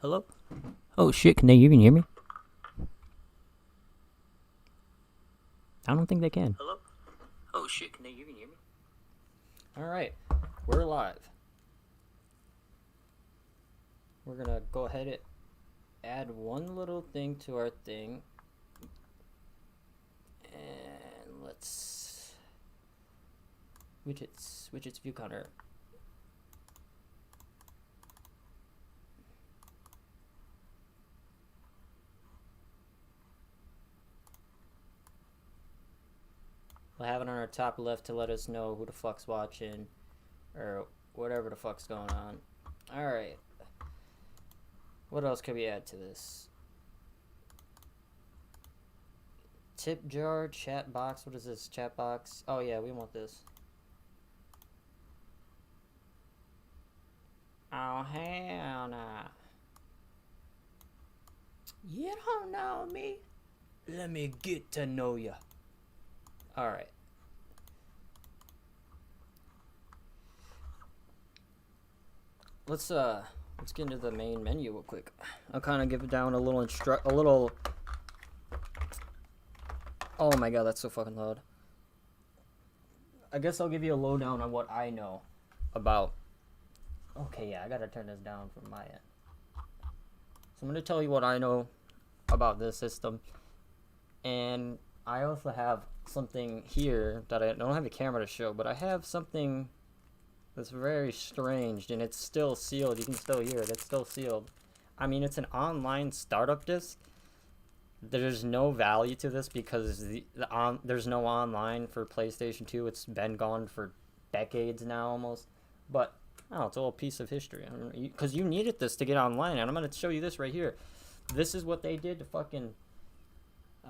Hello? Oh shit, can they even hear me? I don't think they can. Hello? Oh shit, can they even hear me? Alright, we're live. We're gonna go ahead and add one little thing to our thing. And let's... widgets view counter. We'll have it on our top left to let us know who the fuck's watching or whatever the fuck's going on. Alright. What else can we add to this? Tip jar, chat box. What is this? Chat box. Oh yeah, we want this. Oh hell nah. You don't know me. Let me get to know ya. Alright. Let's get into the main menu real quick. I'll kind of give it down a little Oh my god, that's so fucking loud. I guess I'll give you a lowdown on what I know about. Okay, yeah, I gotta turn this down from my end. So I'm gonna tell you what I know about this system. And I also have something here that I don't have a camera to show, but I have something that's very strange, and it's still sealed. You can still hear it. It's still sealed. I mean, it's an online startup disk. There's no value to this because there's no online for PlayStation 2. It's been gone for decades now almost. But, oh, it's a little piece of history. Because you needed this to get online, and I'm going to show you this right here. This is what they did to fucking...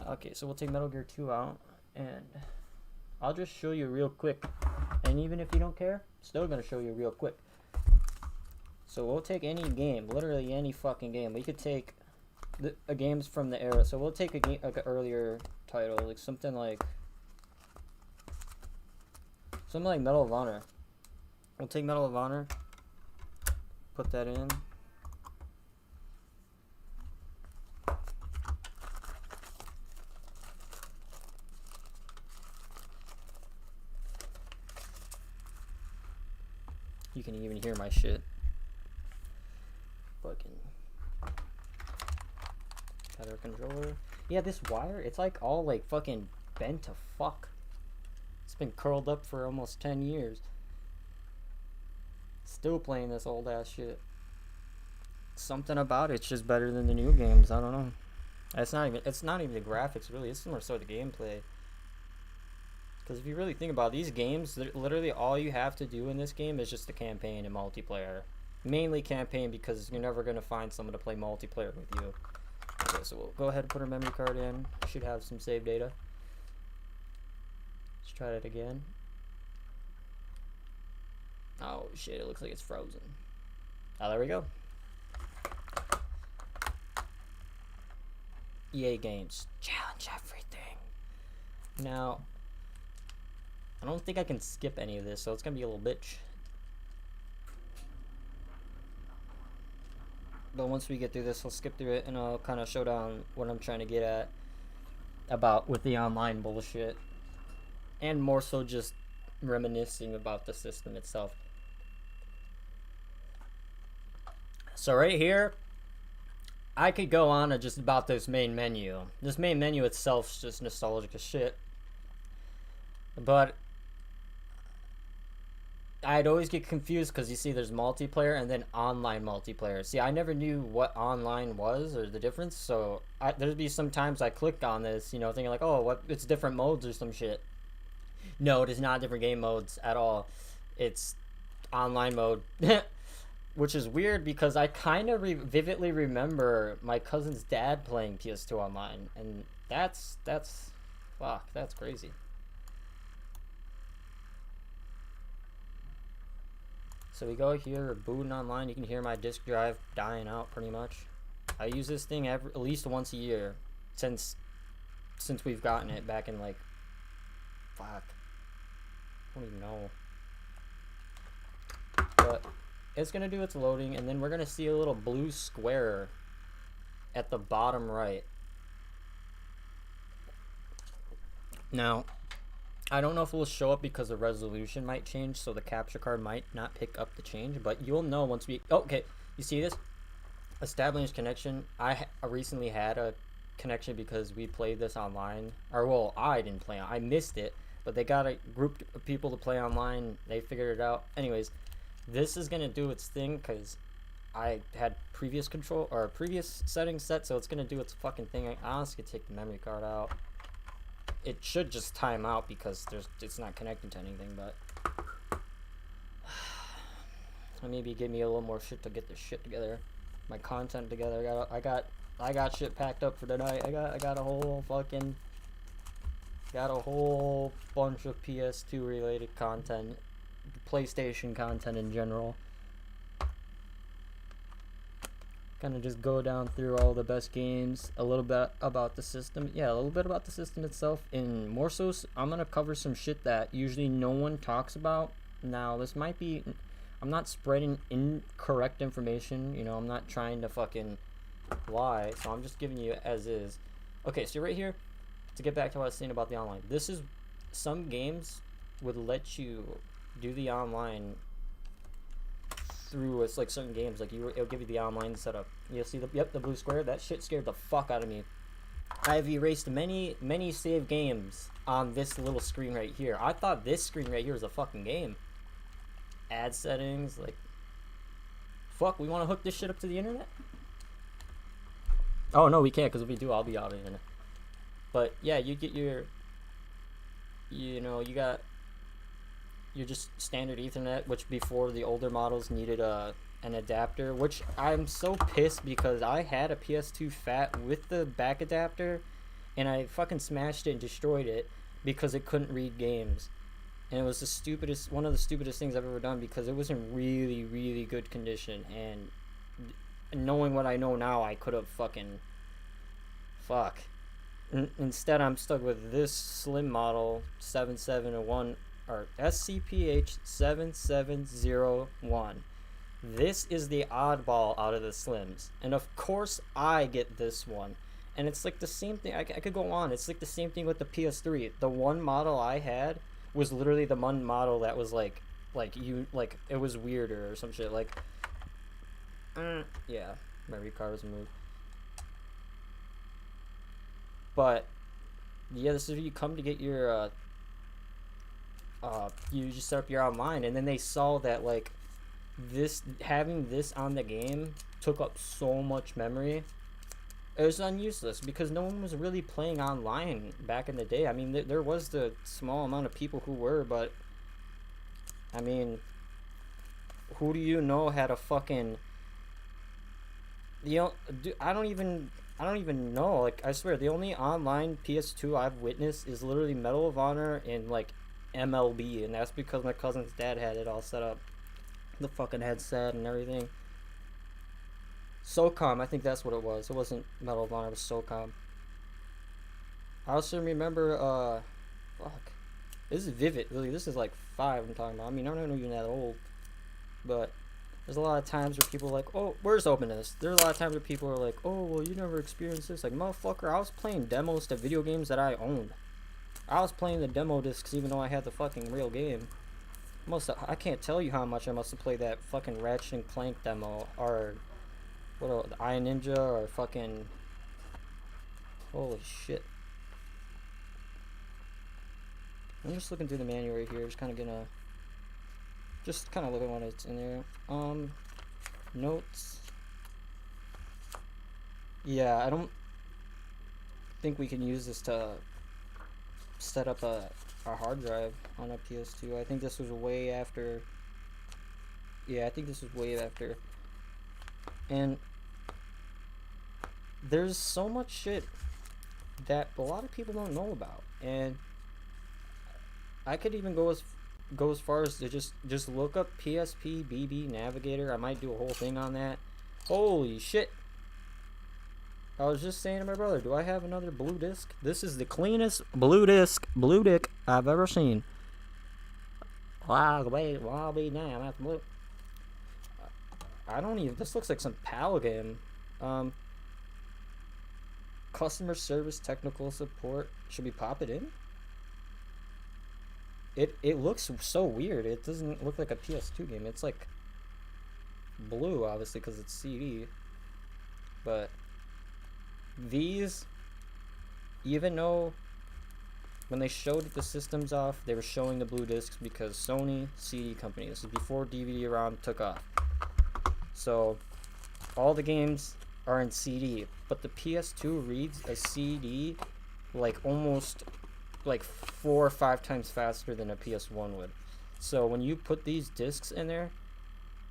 okay, so we'll take Metal Gear 2 out, and I'll just show you real quick. And even if you don't care, still going to show you real quick. So we'll take any game, literally any fucking game. We could take games from the era. So we'll take a game, like an earlier title, like something like Medal of Honor. We'll take Medal of Honor, put that in. You can even hear my shit. Fucking better controller. Yeah, this wire, it's like all like fucking bent to fuck. It's been curled up for almost 10 years. Still playing this old ass shit. Something about it's just better than the new games. I don't know. It's not even the graphics really. It's more so the gameplay. Because if you really think about it, these games, literally all you have to do in this game is just the campaign and multiplayer. Mainly campaign because you're never going to find someone to play multiplayer with you. Okay, so we'll go ahead and put our memory card in. Should have some save data. Let's try that again. Oh shit, it looks like it's frozen. Oh, there we go. EA Games. Challenge everything. Now, I don't think I can skip any of this, so it's gonna be a little bitch. But once we get through this, I'll skip through it and I'll kind of show down what I'm trying to get at about with the online bullshit. And more so just reminiscing about the system itself. So right here, I could go on just about this main menu. This main menu itself is just nostalgic as shit. But I'd always get confused because you see there's multiplayer and then online multiplayer. See, I never knew what online was or the difference, so there'd be some times I clicked on this, you know, thinking like, oh, what, it's different modes or some shit. No, it is not different game modes at all. It's online mode. Which is weird because I kind of vividly remember my cousin's dad playing PS2 online, and that's fuck, that's crazy. So we go here, booting online. You can hear my disk drive dying out pretty much. I use this thing at least once a year since we've gotten it back in like, fuck, I don't even know. But it's gonna do its loading, and then we're gonna see a little blue square at the bottom right. Now, I don't know if it will show up because the resolution might change, so the capture card might not pick up the change, but you'll know once we... Oh, okay, you see this? Establish connection. I recently had a connection because we played this online. Or, well, I didn't play it. I missed it, but they got a group of people to play online. They figured it out. Anyways, this is going to do its thing because I had previous settings set, so it's going to do its fucking thing. I honestly could take the memory card out. It should just time out because it's not connecting to anything, but maybe give me a little more shit to get this shit together, my content together. I got shit packed up for tonight. I got a whole bunch of PS2 related content, PlayStation content in general. Kind of just go down through all the best games, a little bit about the system. Yeah, a little bit about the system itself, and more so I'm gonna cover some shit that usually no one talks about. Now this might be, I'm not spreading incorrect information, you know, I'm not trying to fucking lie, so I'm just giving you as is. Okay, so right here, to get back to what I was saying about the online, this is, some games would let you do the online through, it's like certain games, like it'll give you the online setup. You'll see the blue square. That shit scared the fuck out of me. I've erased many save games on this little screen right here. I thought this screen right here was a fucking game. Ad settings, like, fuck, we want to hook this shit up to the internet? Oh no, we can't, because if we do, I'll be out of the internet. But yeah, you get your, you know, you got your just standard Ethernet, which before the older models needed an adapter, which I'm so pissed because I had a PS2 Fat with the back adapter and I fucking smashed it and destroyed it because it couldn't read games. And it was the stupidest, one of the stupidest things I've ever done because it was in really good condition, and knowing what I know now, I could have fucking instead I'm stuck with this slim model 7701 or SCPH 7701. This is the oddball out of the slims, and of course I get this one. And it's like the same thing. I could go on. It's like the same thing with the PS3. The one model I had was literally the one model that was like it was weirder or some shit. Like, yeah, memory card was moved. But yeah, this is where you come to get your you just set up your online, and then they saw that like this, having this on the game took up so much memory. It was useless because no one was really playing online back in the day. I mean, there was the small amount of people who were, but I mean, who do you know had a fucking, you know, I don't even know. Like, I swear, the only online PS2 I've witnessed is literally Medal of Honor and like MLB, and that's because my cousin's dad had it all set up, the fucking headset and everything. SOCOM, I think that's what it was. It wasn't Medal of Honor, it was SOCOM. I also remember, this is vivid, really. This is like 5 I'm talking about. I mean, I'm not even that old, but there's a lot of times where people are like, oh, where's open to this? There's a lot of times where people are like, oh, well, you never experienced this. Like, motherfucker, I was playing demos to video games that I owned. I was playing the demo discs even though I had the fucking real game. I can't tell you how much I must have played that fucking Ratchet and Clank demo, or what else, the Iron Ninja, or fucking, holy shit. I'm just looking through the manual right here, just kind of looking what it's in there. Notes. Yeah, I don't think we can use this to set up a hard drive on a PS2. I think this was way after. Yeah, I think this was way after. And there's so much shit that a lot of people don't know about, and I could even go as far as to just look up PSP BB Navigator. I might do a whole thing on that. Holy shit. I was just saying to my brother, do I have another blue disc? This is the cleanest blue disc I've ever seen. Wow, wait, well, I'll be damn, that's blue. I don't even. This looks like some PAL game. Um, customer service technical support. Should we pop it in? It looks so weird. It doesn't look like a PS2 game. It's like blue, obviously, because it's CD. But these, even though when they showed the systems off, they were showing the blue discs because Sony CD company. This is before DVD-ROM took off. So all the games are in CD, but the PS2 reads a CD like almost like 4 or 5 times faster than a PS1 would. So when you put these discs in there,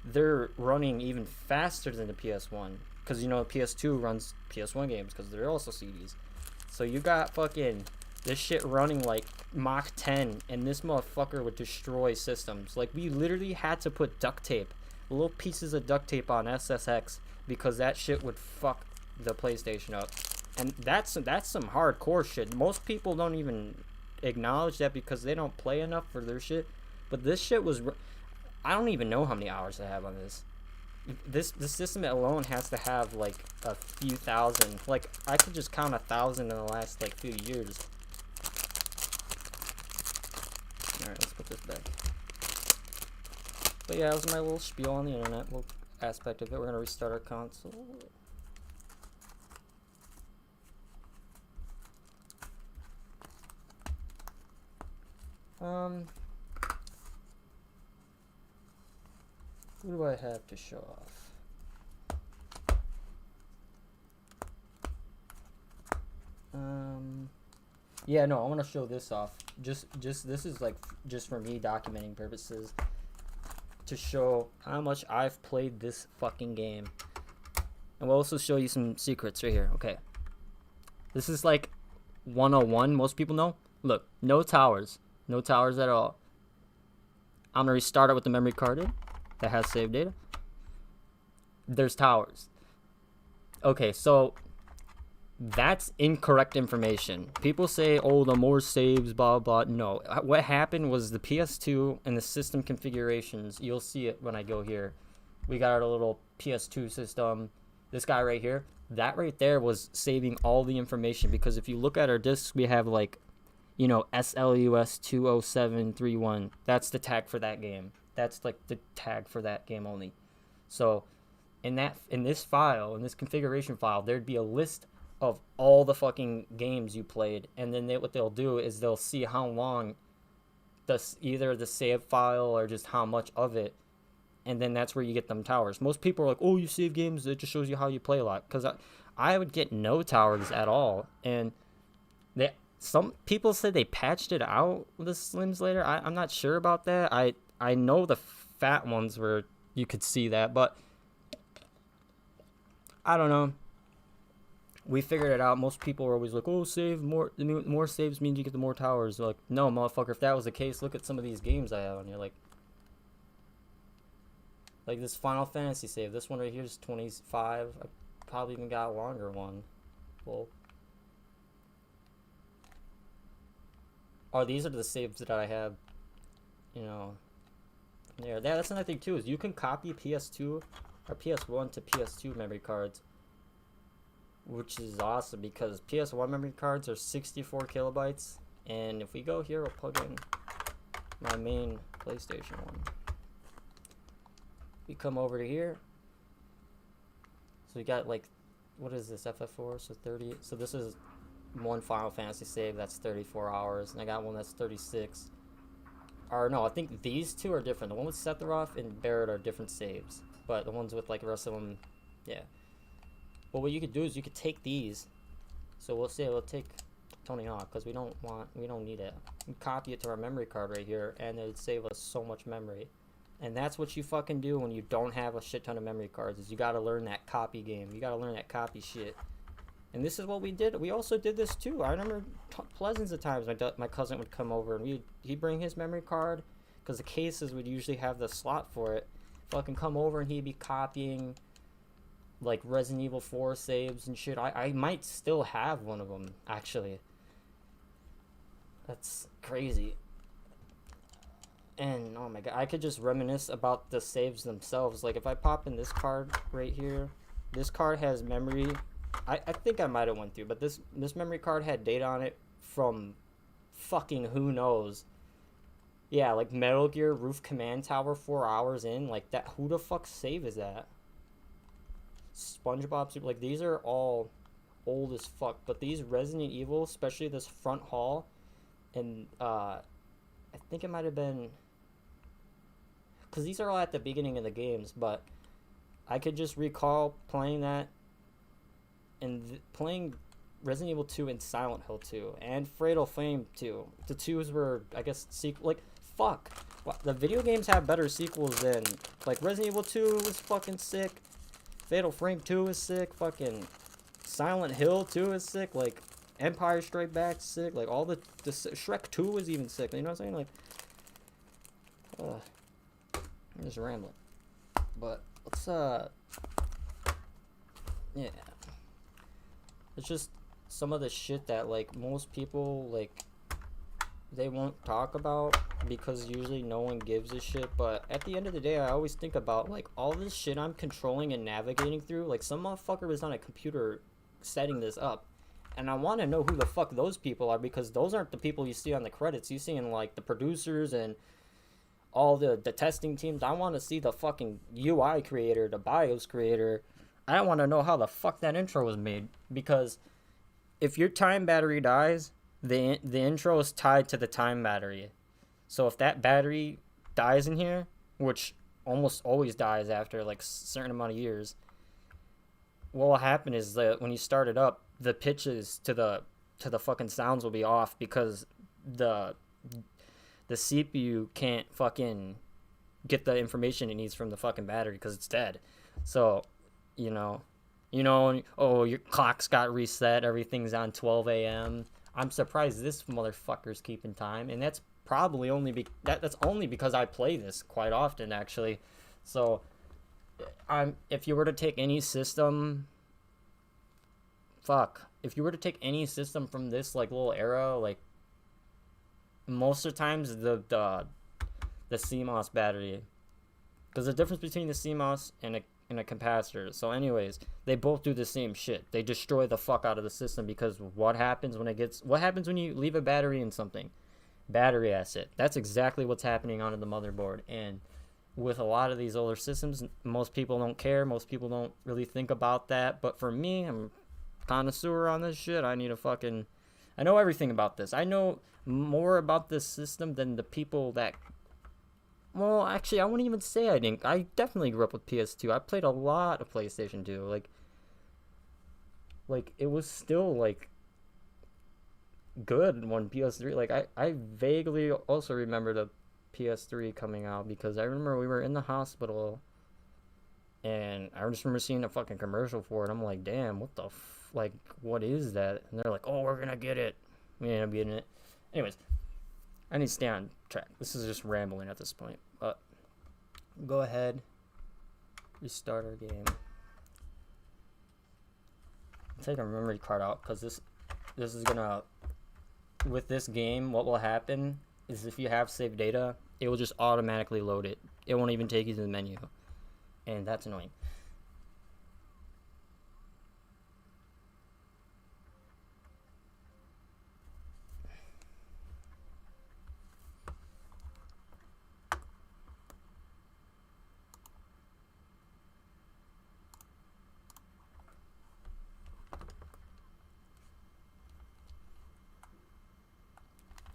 they're running even faster than the PS1, because you know PS2 runs PS1 games because they're also CDs. So you got fucking this shit running like Mach 10, and this motherfucker would destroy systems. Like, we literally had to put duct tape, little pieces of duct tape on SSX, because that shit would fuck the PlayStation up. And that's some hardcore shit. Most people don't even acknowledge that because they don't play enough for their shit. But this shit was, I don't even know how many hours I have on this. This system alone has to have like a few thousand. Like, I could just count 1,000 in the last like few years. Alright, let's put this back. But yeah, that was my little spiel on the internet, little aspect of it. We're gonna restart our console. What do I have to show off? Yeah, no, I want to show this off. Just this is like just for me documenting purposes, to show how much I've played this fucking game. And we'll also show you some secrets right here. Okay. This is like 101, most people know. Look, no towers. No towers at all. I'm going to restart it with the memory card in that has saved data. There's towers. Okay, so that's incorrect information. People say, oh, the more saves, blah, blah. No. What happened was the PS2 and the system configurations, you'll see it when I go here. We got our little PS2 system. This guy right here, that right there was saving all the information, because if you look at our discs, we have like, you know, SLUS 20731. That's the tag for that game. That's like the tag for that game only. So in this file, in this configuration file, there'd be a list of all the fucking games you played, and then what they'll do is they'll see how long either the save file or just how much of it, and then that's where you get them towers. Most people are like, oh, you save games, it just shows you how you play a lot, because I would get no towers at all. And some people said they patched it out with the slims later. I'm not sure about that. I know the fat ones where you could see that, but I don't know. We figured it out. Most people were always like, oh, save more. More saves means you get the more towers. Like, no, motherfucker, if that was the case, look at some of these games I have on here. Like this Final Fantasy save. This one right here is 25. I probably even got a longer one. Well, these are the saves that I have, you know. Yeah, that's another thing too, is you can copy PS2 or PS1 to PS2 memory cards, which is awesome, because PS1 memory cards are 64 kilobytes, and if we go here, we'll plug in my main PlayStation one. We come over to here, so we got like, what is this, FF4, so 30, so this is one Final Fantasy save, that's 34 hours, and I got one that's 36. Or no, I think these two are different. The one with Sephiroth and Barrett are different saves, but the ones with like the rest of them, yeah. But what you could do is you could take these. So we'll say we'll take Tony Hawk, because we don't need it. We copy it to our memory card right here, and it would save us so much memory. And that's what you fucking do when you don't have a shit ton of memory cards, is you gotta learn that copy game. You gotta learn that copy shit. And this is what we did. We also did this too. I remember pleasants of times my cousin would come over, and he'd bring his memory card, because the cases would usually have the slot for it. Fucking come over, and he'd be copying like Resident Evil 4 saves and shit. I might still have one of them, actually. That's crazy. And oh my god, I could just reminisce about the saves themselves. Like if I pop in this card right here, this card has memory. I think I might have went through, but this memory card had data on it from fucking who knows. Yeah, like Metal Gear Roof Command Tower 4 hours in, like that. Who the fuck save is that? SpongeBob Super, like these are all old as fuck. But these Resident Evil, especially this front hall, and I think it might have been because these are all at the beginning of the games, but I could just recall playing that and playing Resident Evil 2 and Silent Hill 2 and Fatal Frame 2. The twos were, I guess, like, fuck. The video games have better sequels than, like, Resident Evil 2 was fucking sick. Fatal Frame 2 is sick. Fucking Silent Hill 2 is sick. Like, Empire Strike Back sick. Like, all the Shrek 2 was even sick. You know what I'm saying? Like, I'm just rambling. But let's, yeah. It's just some of the shit that, like, most people, like, they won't talk about because usually no one gives a shit. But at the end of the day, I always think about, like, all this shit I'm controlling and navigating through. Like, some motherfucker was on a computer setting this up. And I want to know who the fuck those people are, because those aren't the people you see on the credits. You see in, like, the producers and all the testing teams. I want to see the fucking UI creator, the BIOS creator. I want to know how the fuck that intro was made, because if your time battery dies, the intro is tied to the time battery. So if that battery dies in here, which almost always dies after like a certain amount of years, what will happen is that when you start it up, the pitches to the fucking sounds will be off because the CPU can't fucking get the information it needs from the fucking battery because it's dead. So, oh, your clock's got reset, everything's on 12 a.m. I'm surprised this motherfucker's keeping time, and that's probably only that's only because I play this quite often, actually. So, if you were to take any system, if you were to take any system from this like little era, like most of the times the CMOS battery, because the difference between the CMOS and a capacitor. So anyways, they both do the same shit. They destroy the fuck out of the system, because what happens when you leave a battery in something? Battery acid. That's exactly what's happening on the motherboard. And with a lot of these older systems, most people don't care. Most people don't really think about that. But for me, I'm a connoisseur on this shit. I know everything about this. I know more about this system than the people that... Well, actually, I wouldn't even say I didn't. I definitely grew up with PS2. I played a lot of PlayStation 2. Like it was still, like, good when PS3... Like, I vaguely also remember the PS3 coming out, because I remember we were in the hospital, and I just remember seeing a fucking commercial for it. I'm like, damn, what the... Like, what is that? And they're like, oh, we're gonna get it. We ended up getting it. Anyways, I need to stay on track. This is just rambling at this point. But go ahead, restart our game. Take a memory card out, because this is gonna... With this game, what will happen is if you have saved data, it will just automatically load it. It won't even take you to the menu, and that's annoying.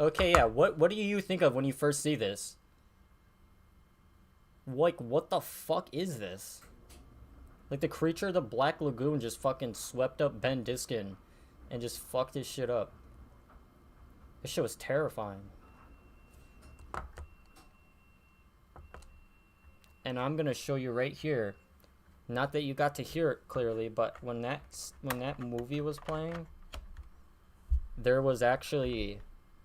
Okay, yeah, what do you think of when you first see this? Like, what the fuck is this? Like, the creature of the Black Lagoon just fucking swept up Ben Diskin and just fucked his shit up. This shit was terrifying. And I'm gonna show you right here. Not that you got to hear it clearly, but when that movie was playing, there was actually...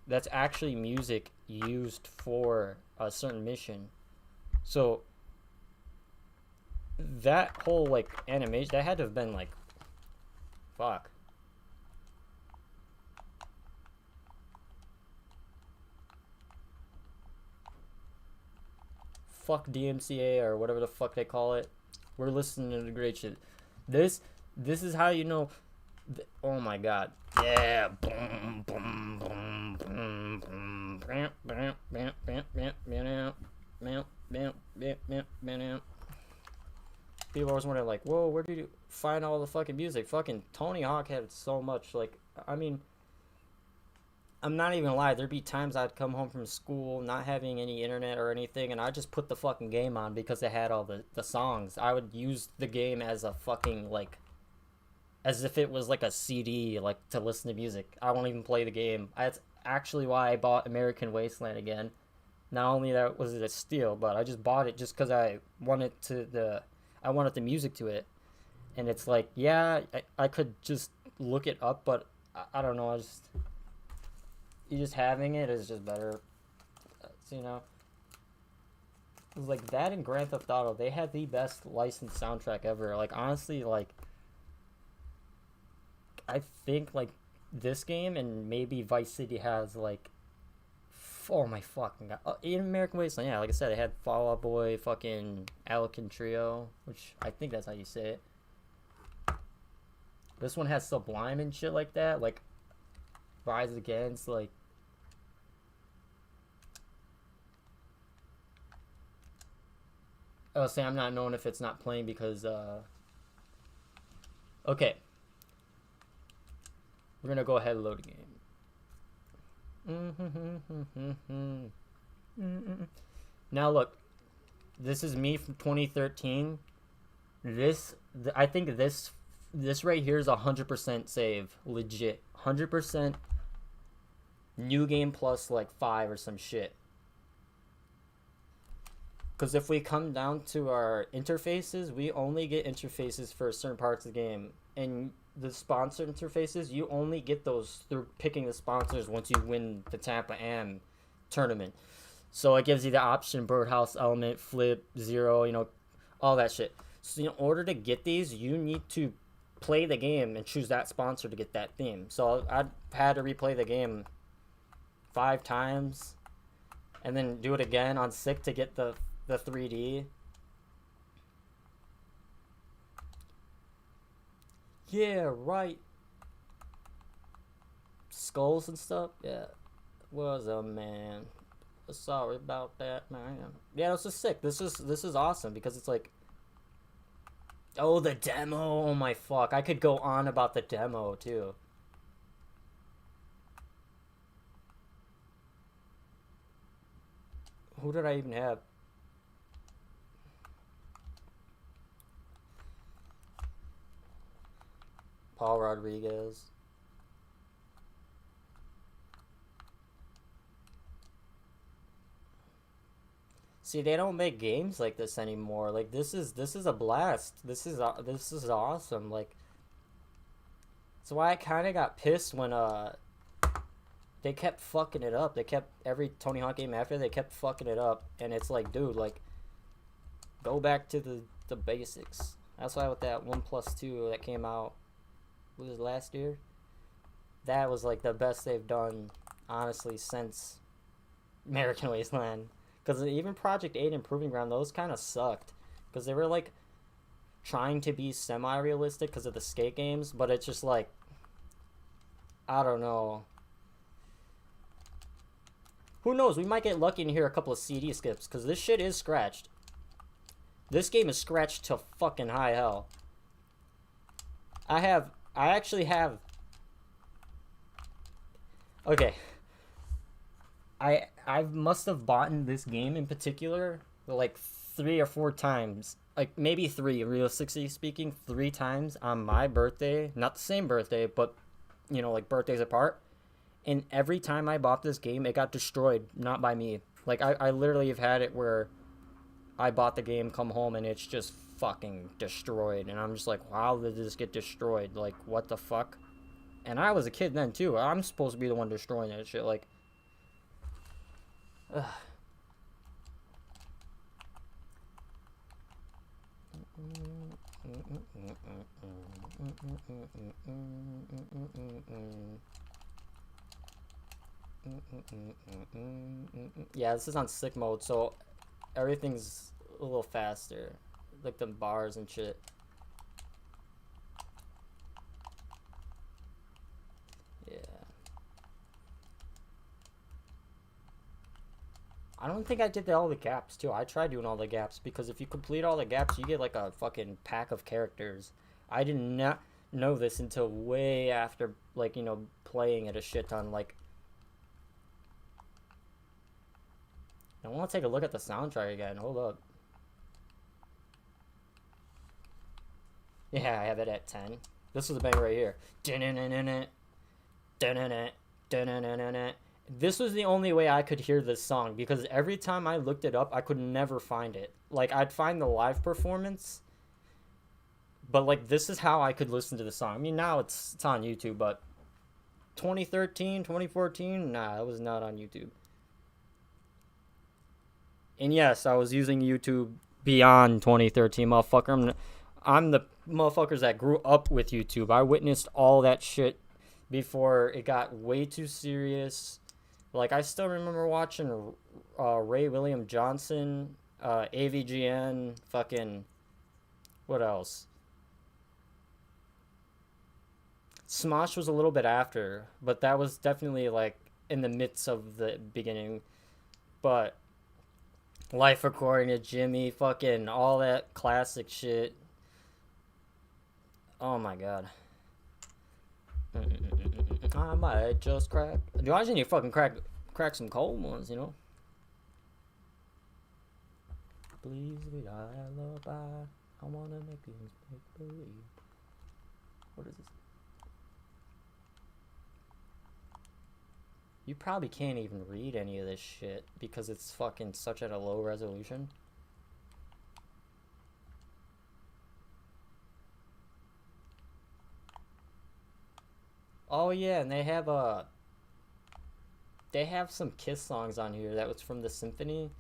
That's actually music used for a certain mission. So that whole, like, animation, that had to have been like... Fuck. fuck DMCA or whatever the fuck they call it. We're listening to the great shit. This is how you know. Oh my god. Yeah. Boom, boom, boom, boom, boom. Bam, bam, bam, bam, bam, bam, bam, bam, bam, bam, bam. People always wondering, like, whoa, where did you find all the fucking music? Fucking Tony Hawk had so much. Like, I mean, I'm not even gonna lie. There'd be times I'd come home from school not having any internet or anything, and I'd just put the fucking game on because it had all the songs. I would use the game as a fucking, like, as if it was like a CD, like, to listen to music. I won't even play the game. That's actually why I bought American Wasteland again. Not only that was it a steal, but I just bought it just because I wanted the music to it. And it's like, yeah, I could just look it up, but I don't know. You just having it is just better. You know, it was like that and Grand Theft Auto. They had the best licensed soundtrack ever. Like, honestly, like, I think like this game and maybe Vice City has like, oh my fucking god, in American Wasteland, yeah, like I said, it had Fall Out Boy, fucking Alkin Trio, which I think that's how you say it. This one has Sublime and shit like that, like Rise Against, like. Oh, say I'm not knowing if it's not playing because okay. We're gonna go ahead and load the game. Now look, this is me from 2013. I think this right here is 100% save, legit, 100% new game plus like 5 or some shit. Because if we come down to our interfaces, we only get interfaces for certain parts of the game, and the sponsor interfaces, you only get those through picking the sponsors once you win the Tampa Am tournament. So it gives you the option Birdhouse, Element, Flip, Zero, you know, all that shit. So in order to get these, you need to play the game and choose that sponsor to get that theme. So I've had to replay the game 5 times and then do it again on SICK to get the 3D. Yeah, right. Skulls and stuff. Yeah, was a man. Sorry about that, man. Yeah, this is sick. This is awesome because it's like, oh, the demo. Oh my fuck, I could go on about the demo too. Who did I even have? Paul Rodriguez. See, they don't make games like this anymore. Like, this is a blast. This is awesome. Like, that's why I kind of got pissed when they kept fucking it up. They kept every Tony Hawk game after they kept fucking it up, and it's like, dude, like, go back to the basics. That's why with that 1+2 that came out, was it last year? That was like the best they've done, honestly, since American Wasteland. Because even Project 8 and Proving Ground, those kind of sucked. Because they were like trying to be semi-realistic because of the skate games, but it's just like, I don't know. Who knows? We might get lucky and hear a couple of CD skips because this shit is scratched. This game is scratched to fucking high hell. I actually have. Okay. I must have bought this game in particular like 3 or 4 times. Like maybe 3, realistically speaking, 3 times on my birthday. Not the same birthday, but you know, like birthdays apart. And every time I bought this game, it got destroyed, not by me. Like I literally have had it where I bought the game, come home, and it's just fucking destroyed. And I'm just like, how did this get destroyed? Like, what the fuck? And I was a kid then, too. I'm supposed to be the one destroying that shit. Like, ugh. Yeah, this is on sick mode, so everything's a little faster, like the bars and shit. Yeah. I don't think I did all the gaps too. I tried doing all the gaps because if you complete all the gaps, you get like a fucking pack of characters. I did not know this until way after, like, playing it a shit ton. Like, I want to take a look at the soundtrack again. Hold up. Yeah, I have it at 10. This is the banger right here. This was the only way I could hear this song because every time I looked it up, I could never find it. Like, I'd find the live performance, but like this is how I could listen to the song. I mean, now it's on YouTube, but 2013, 2014, nah, it was not on YouTube. And yes, I was using YouTube beyond 2013, motherfucker. I'm the motherfuckers that grew up with YouTube. I witnessed all that shit before it got way too serious. Like, I still remember watching Ray William Johnson, AVGN, fucking, what else? Smosh was a little bit after, but that was definitely, like, in the midst of the beginning. But Life According to Jimmy, fucking all that classic shit. Oh my god. I might just crack. Dude, I just need to fucking crack some cold ones, you know? Please be a lullaby. I wanna make things make believe. What is this? You probably can't even read any of this shit because it's fucking such at a low resolution. Oh yeah, and they have some Kiss songs on here that was from the Symphony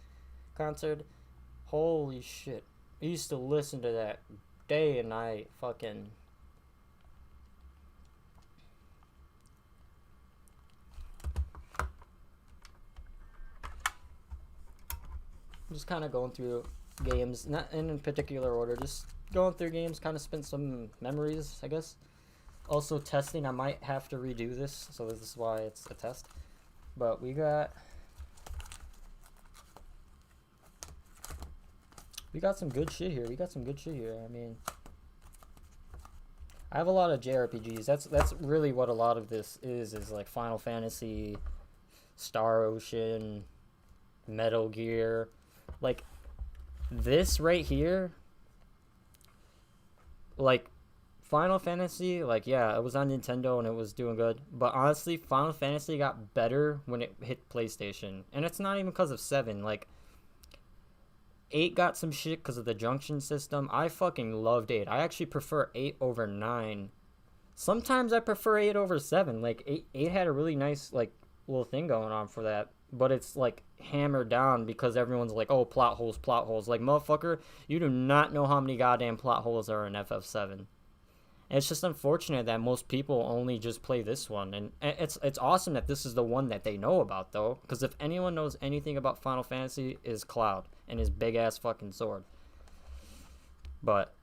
concert. Holy shit. I used to listen to that day and night. Fucking. Just kind of going through games, not in particular order, just going through games, kind of spin some memories, I guess. Also testing, I might have to redo this, so this is why it's a test. But we got some good shit here. I mean, I have a lot of JRPGs. That's really what a lot of this is like Final Fantasy, Star Ocean, Metal Gear. Like, this right here, like, Final Fantasy, like, yeah, it was on Nintendo and it was doing good. But honestly, Final Fantasy got better when it hit PlayStation. And it's not even because of 7. Like, 8 got some shit because of the junction system. I fucking loved 8. I actually prefer 8 over 9. Sometimes I prefer 8 over 7. Like, 8 had a really nice, like, little thing going on for that. But it's, like, hammered down because everyone's like, oh, plot holes. Like, motherfucker, you do not know how many goddamn plot holes are in FF7. And it's just unfortunate that most people only just play this one. And it's awesome that this is the one that they know about, though. Because if anyone knows anything about Final Fantasy, is Cloud and his big-ass fucking sword. But,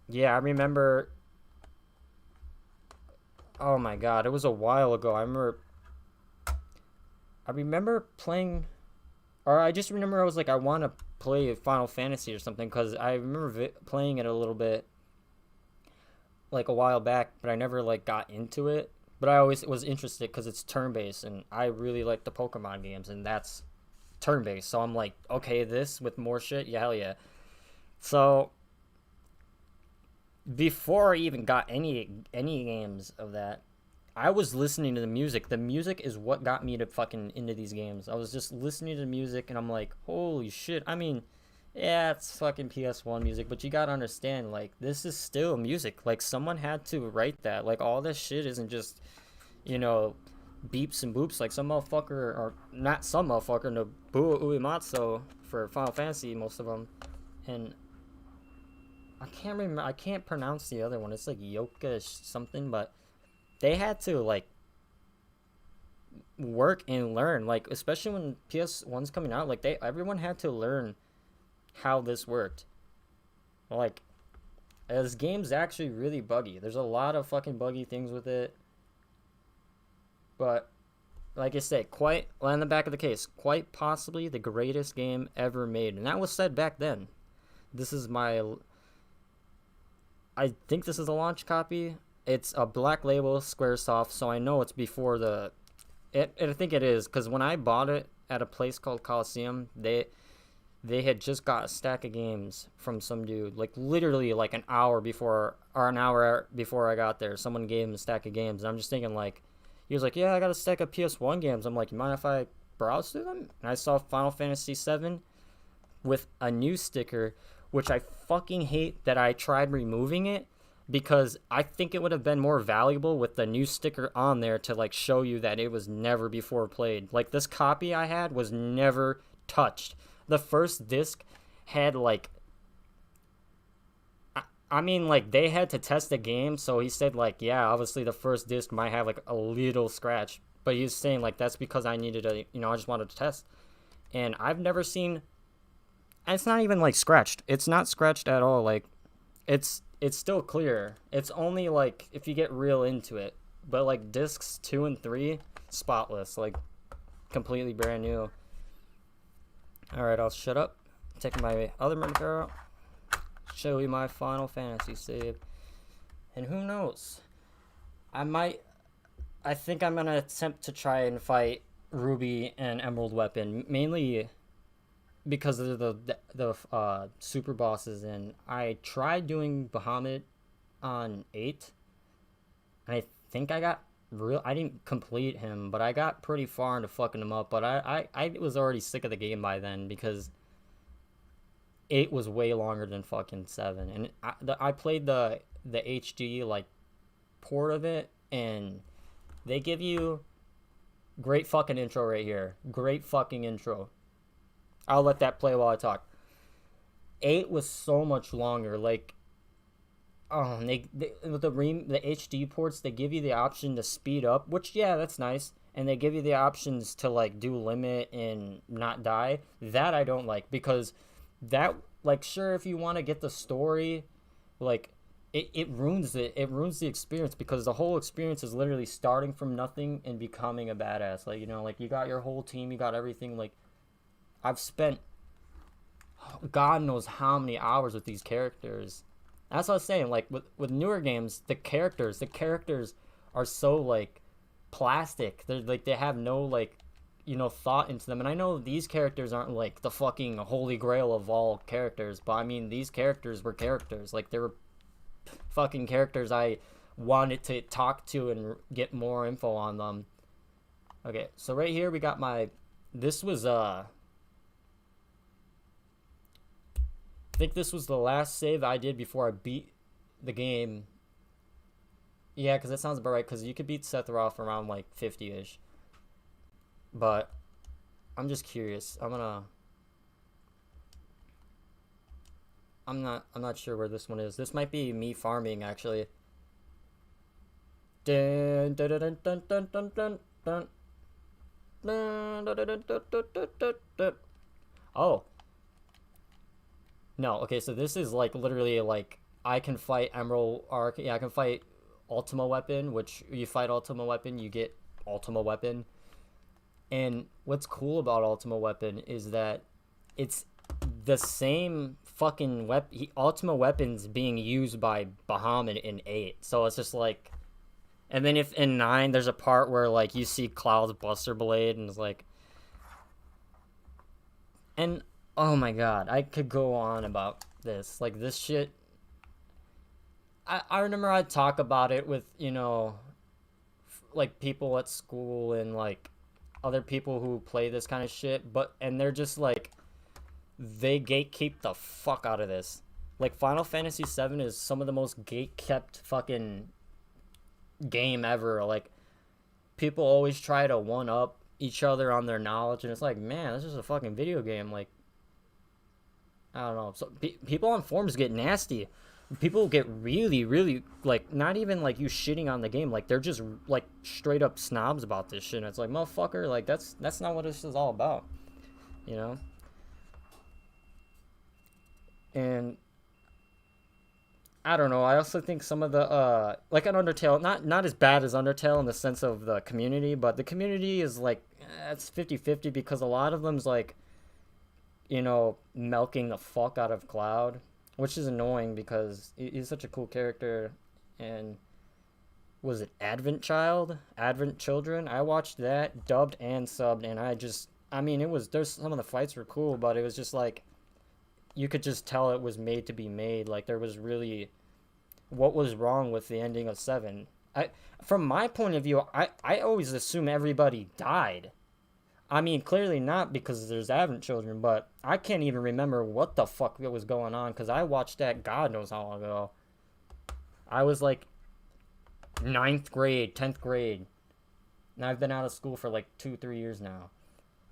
yeah, I remember... Oh, my God. It was a while ago. I remember playing... Or I just remember I was like, I want to play Final Fantasy or something. Because I remember playing it a little bit, like, a while back, but I never, like, got into it. But I always was interested because it's turn-based, and I really like the Pokemon games, and that's turn-based. So I'm like, okay, this with more shit, yeah, hell yeah. So before I even got any games of that, I was listening to the music. The music is what got me to fucking into these games. I was just listening to the music, and I'm like, holy shit. I mean, yeah, it's fucking PS1 music, but you gotta understand, like, this is still music. Like, someone had to write that. Like, all this shit isn't just, beeps and boops. Like, some motherfucker, or not some motherfucker, Nobuo Uematsu for Final Fantasy, most of them. And I can't pronounce the other one. It's like Yoka something, but they had to, like, work and learn. Like, especially when PS1's coming out, like, everyone had to learn how this worked. Like, this game's actually really buggy. There's a lot of fucking buggy things with it. But, like I said, quite, well, in the back of the case, quite possibly the greatest game ever made. And that was said back then. This is my, I think this is a launch copy. It's a Black Label Squaresoft, so I know it's before the, I think it is, because when I bought it at a place called Coliseum, they had just got a stack of games from some dude, like literally like an hour before I got there. Someone gave him a stack of games, and I'm just thinking like, he was like, yeah, I got a stack of PS1 games. I'm like, you mind if I browse through them? And I saw Final Fantasy VII with a new sticker, which I fucking hate that I tried removing it, because I think it would have been more valuable with the new sticker on there to like show you that it was never before played. Like, this copy I had was never touched. The first disc had like, I mean, like, they had to test the game, so he said like, yeah, obviously the first disc might have like a little scratch, but he was saying like that's because I needed a, I just wanted to test. And I've never seen, and it's not even like scratched. It's not scratched at all. Like, it's still clear. It's only like if you get real into it. But like discs 2 and 3, spotless, like completely brand new. All right, I'll shut up. Take my other monitor out. Show you my Final Fantasy save. And who knows? I think I'm gonna attempt to try and fight Ruby and Emerald Weapon, mainly because of the super bosses. And I tried doing Bahamut on 8, and I think I didn't complete him, but I got pretty far into fucking him up. But I was already sick of the game by then, because 8 was way longer than fucking 7. And I played the HD like port of it, and they give you great fucking intro right here. Great fucking intro. I'll let that play while I talk. 8 was so much longer. Like, oh, with the HD ports, they give you the option to speed up, which, yeah, that's nice. And they give you the options to like do limit and not die. That I don't like, because that, like, sure, if you want to get the story, like, it ruins it. It ruins the experience, because the whole experience is literally starting from nothing and becoming a badass. Like, like, you got your whole team, you got everything. Like, I've spent God knows how many hours with these characters. That's what I was saying. Like, with newer games, the characters are so like plastic. They're like, they have no like, thought into them. And I know these characters aren't like the fucking holy grail of all characters, but I mean, these characters were characters. Like, they were fucking characters I wanted to talk to and get more info on them. Okay, so right here we got this was I think this was the last save I did before I beat the game. Yeah, because that sounds about right, because you could beat Sephiroth around like 50-ish. But I'm just curious. I'm not sure where this one is. This might be me farming, actually. Dun, dun, dun, dun, dun, dun, dun, dun. Dun, dun, dun, dun, dun, dun, dun, dun. Oh. No, okay, so this is like literally like I can fight Emerald Arc. Yeah, I can fight Ultima Weapon, which you fight Ultima Weapon, you get Ultima Weapon. And what's cool about Ultima Weapon is that it's the same fucking weapon. Ultima Weapon's being used by Bahamut in 8. So it's just like, and then if in 9 there's a part where like you see Cloud's Buster Blade, and it's like, and oh my god, I could go on about this. Like, this shit, I remember I'd talk about it with, like, people at school and, like, other people who play this kind of shit, and they're just, like, they gatekeep the fuck out of this. Like, Final Fantasy VII is some of the most gate-kept fucking game ever. Like, people always try to one-up each other on their knowledge, and it's like, man, this is a fucking video game. Like, I don't know. So people on forums get nasty. People get really, really, like, not even like you shitting on the game. Like, they're just like straight up snobs about this shit. And it's like, motherfucker, like, that's not what this is all about, And I don't know. I also think some of the like an Undertale, not as bad as Undertale in the sense of the community, but the community is like it's 50-50 because a lot of them's like, milking the fuck out of Cloud, which is annoying because he's such a cool character. And was it Advent Children? I watched that dubbed and subbed, and I mean, there's some of the fights were cool, but it was just like you could just tell it was made to be made. Like there was really what was wrong with the ending of 7. From my point of view, I always assume everybody died. I mean, clearly not because there's Advent Children, but I can't even remember what the fuck was going on because I watched that God knows how long ago. I was like ninth grade, 10th grade. And I've been out of school for like 2-3 years now.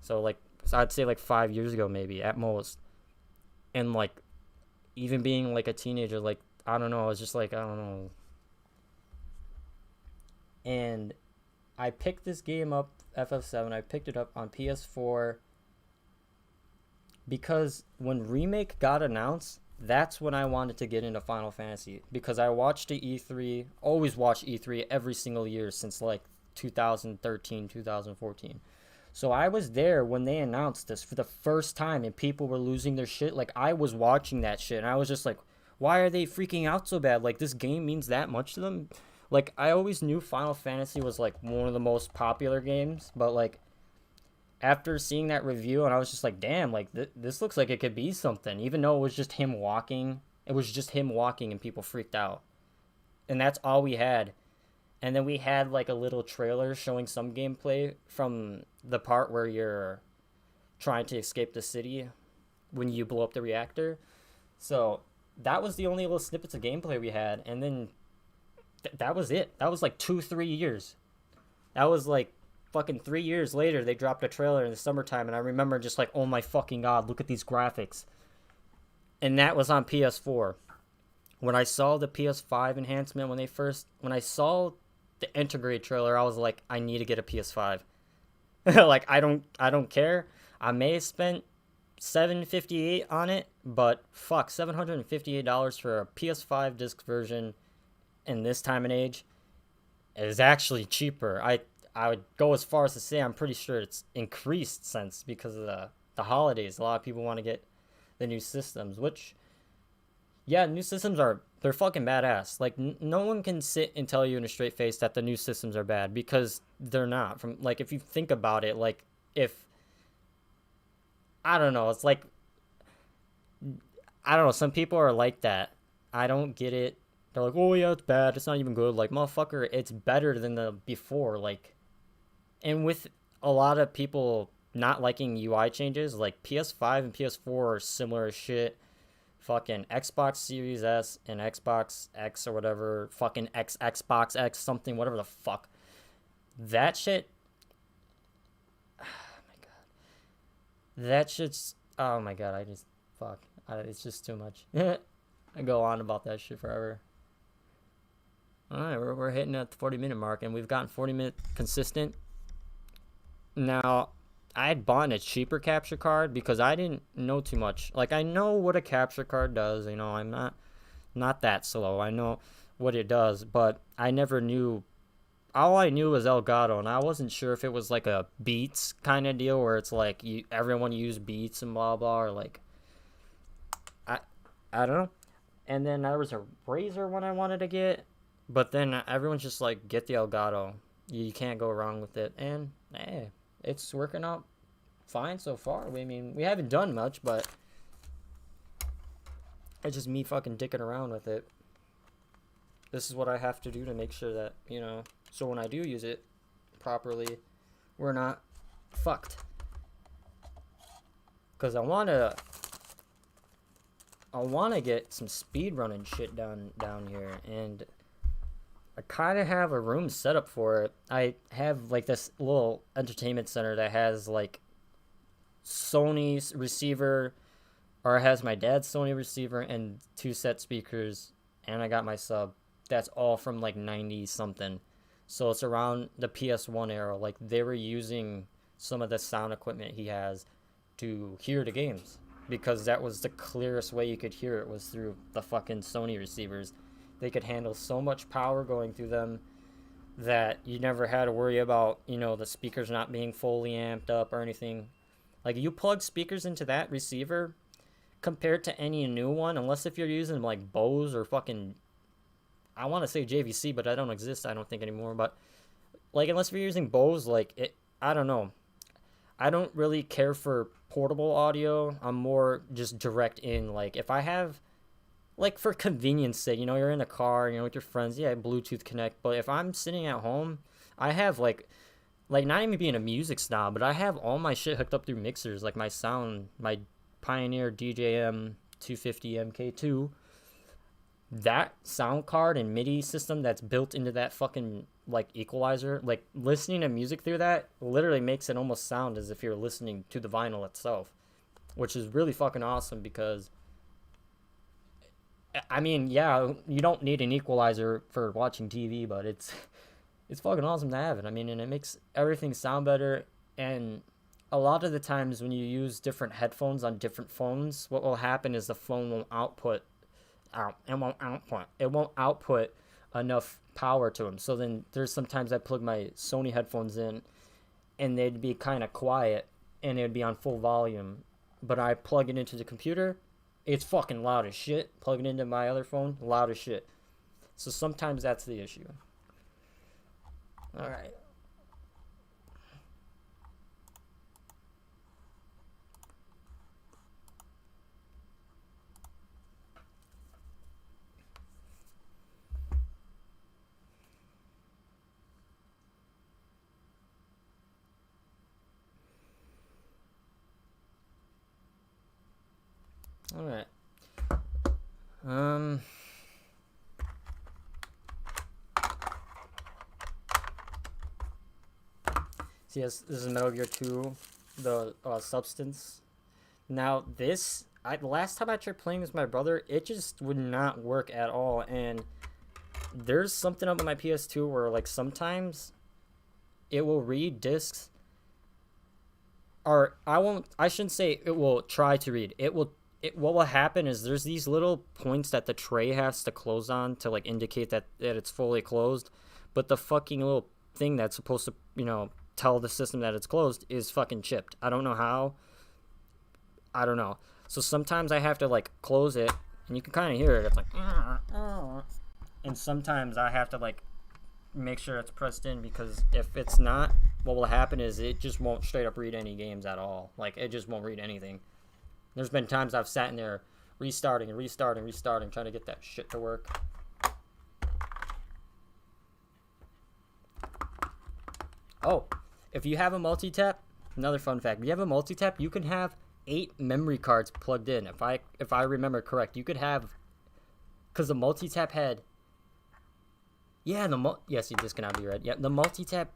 So I'd say like 5 years ago maybe at most. And like even being like a teenager, like I don't know, I was just like I don't know. And I picked this game up, FF7. I picked it up on PS4 because when Remake got announced, that's when I wanted to get into Final Fantasy because I watched the E3, always watch E3 every single year since like 2013, 2014. So I was there when they announced this for the first time and people were losing their shit. Like I was watching that shit and I was just like, why are they freaking out so bad? Like this game means that much to them? Like I always knew Final Fantasy was like one of the most popular games, but like after seeing that review and I was just like, damn, like this looks like it could be something, even though it was just him walking. It was just him walking and people freaked out. And that's all we had. And then we had like a little trailer showing some gameplay from the part where you're trying to escape the city when you blow up the reactor. So that was the only little snippets of gameplay we had. And then that was it. That was like 2-3 years. That was like fucking 3 years later. They dropped a trailer in the summertime. And I remember just like, oh my fucking God, look at these graphics. And that was on PS4. When I saw the PS5 enhancement, when I saw the Integrate trailer, I was like, I need to get a PS5. Like I don't care. I may have spent $758 on it, but fuck, $758 for a PS5 disc version in this time and age is actually cheaper. I would go as far as to say I'm pretty sure it's increased since because of the holidays. A lot of people want to get the new systems, which yeah, new systems they're fucking badass. Like no one can sit and tell you in a straight face that the new systems are bad because they're not. From like if you think about it, like if I don't know, it's like I don't know, some people are like that. I don't get it. They're like, "Oh yeah, it's bad. It's not even good." Like, motherfucker, it's better than the before. Like and with a lot of people not liking UI changes, like PS5 and PS4 are similar as shit. Fucking Xbox Series S and Xbox X or whatever, fucking Xbox X something, whatever the fuck. That shit. Oh my god. That shit's. Oh my god. It's just too much. I go on about that shit forever. All right, we're hitting at the 40-minute mark, and we've gotten 40-minute consistent. Now, I had bought a cheaper capture card because I didn't know too much. Like I know what a capture card does. I'm not that slow. I know what it does, but I never knew. All I knew was Elgato, and I wasn't sure if it was like a Beats kind of deal where it's like everyone used Beats and blah blah, or like I don't know. And then there was a Razer one I wanted to get, but then everyone's just like, get the Elgato. You can't go wrong with it, and hey, it's working out fine so far. I mean, we haven't done much, but it's just me fucking dicking around with it. This is what I have to do to make sure that, so when I do use it properly, we're not fucked. Because I want to get some speedrunning shit down here, and I kind of have a room set up for it. I have like this little entertainment center that has like Sony's receiver, or it has my dad's Sony receiver and 2 set speakers, and I got my sub. That's all from like 90 something. So it's around the PS1 era. Like they were using some of the sound equipment he has to hear the games. because that was the clearest way you could hear it, was through the fucking Sony receivers. They could handle so much power going through them that you never had to worry about, you know, the speakers not being fully amped up or anything. Like, you plug speakers into that receiver compared to any new one, unless if you're using like Bose or fucking, I want to say JVC, but I don't exist, I don't think, anymore. But like, unless you're using Bose, like, it, I don't know. I don't really care for portable audio. I'm more just direct in. Like, if I have, like, for convenience sake, you know, you're in a car, you know, with your friends, yeah, Bluetooth connect. But if I'm sitting at home, I have like not even being a music snob, but I have all my shit hooked up through mixers, like my sound, my Pioneer DJM 250 MK2. That sound card and MIDI system that's built into that fucking like equalizer, like listening to music through that literally makes it almost sound as if you're listening to the vinyl itself, which is really fucking awesome. Because I mean, yeah, you don't need an equalizer for watching TV, but it's fucking awesome to have it. I mean, and it makes everything sound better. And a lot of the times when you use different headphones on different phones, what will happen is the phone won't it won't output enough power to them. So then there's sometimes I plug my Sony headphones in and they'd be kind of quiet and it'd be on full volume, but I plug it into the computer, it's fucking loud as shit. Plug it into my other phone, loud as shit. So sometimes that's the issue. All right. All right. Um. So yes, this is Metal Gear 2, the Substance. Now this, the last time I tried playing with my brother, it just would not work at all. And there's something up with my PS2 where like sometimes it will read discs, or I shouldn't say it will try to read. What will happen is there's these little points that the tray has to close on to like indicate that it's fully closed, but the fucking little thing that's supposed to, you know, tell the system that it's closed is fucking chipped. I don't know how. I don't know. So sometimes I have to like close it, and you can kind of hear it. It's like, and sometimes I have to like make sure it's pressed in, because if it's not, what will happen is it just won't straight up read any games at all. Like, it just won't read anything. There's been times I've sat in there restarting, trying to get that shit to work. Oh, if you have a multi-tap, another fun fact, if you have a multi-tap, you can have 8 memory cards plugged in. If I remember correct, you could have, because the multi-tap had, yeah, yes, you disconnected, you're right. Yeah, the multi-tap,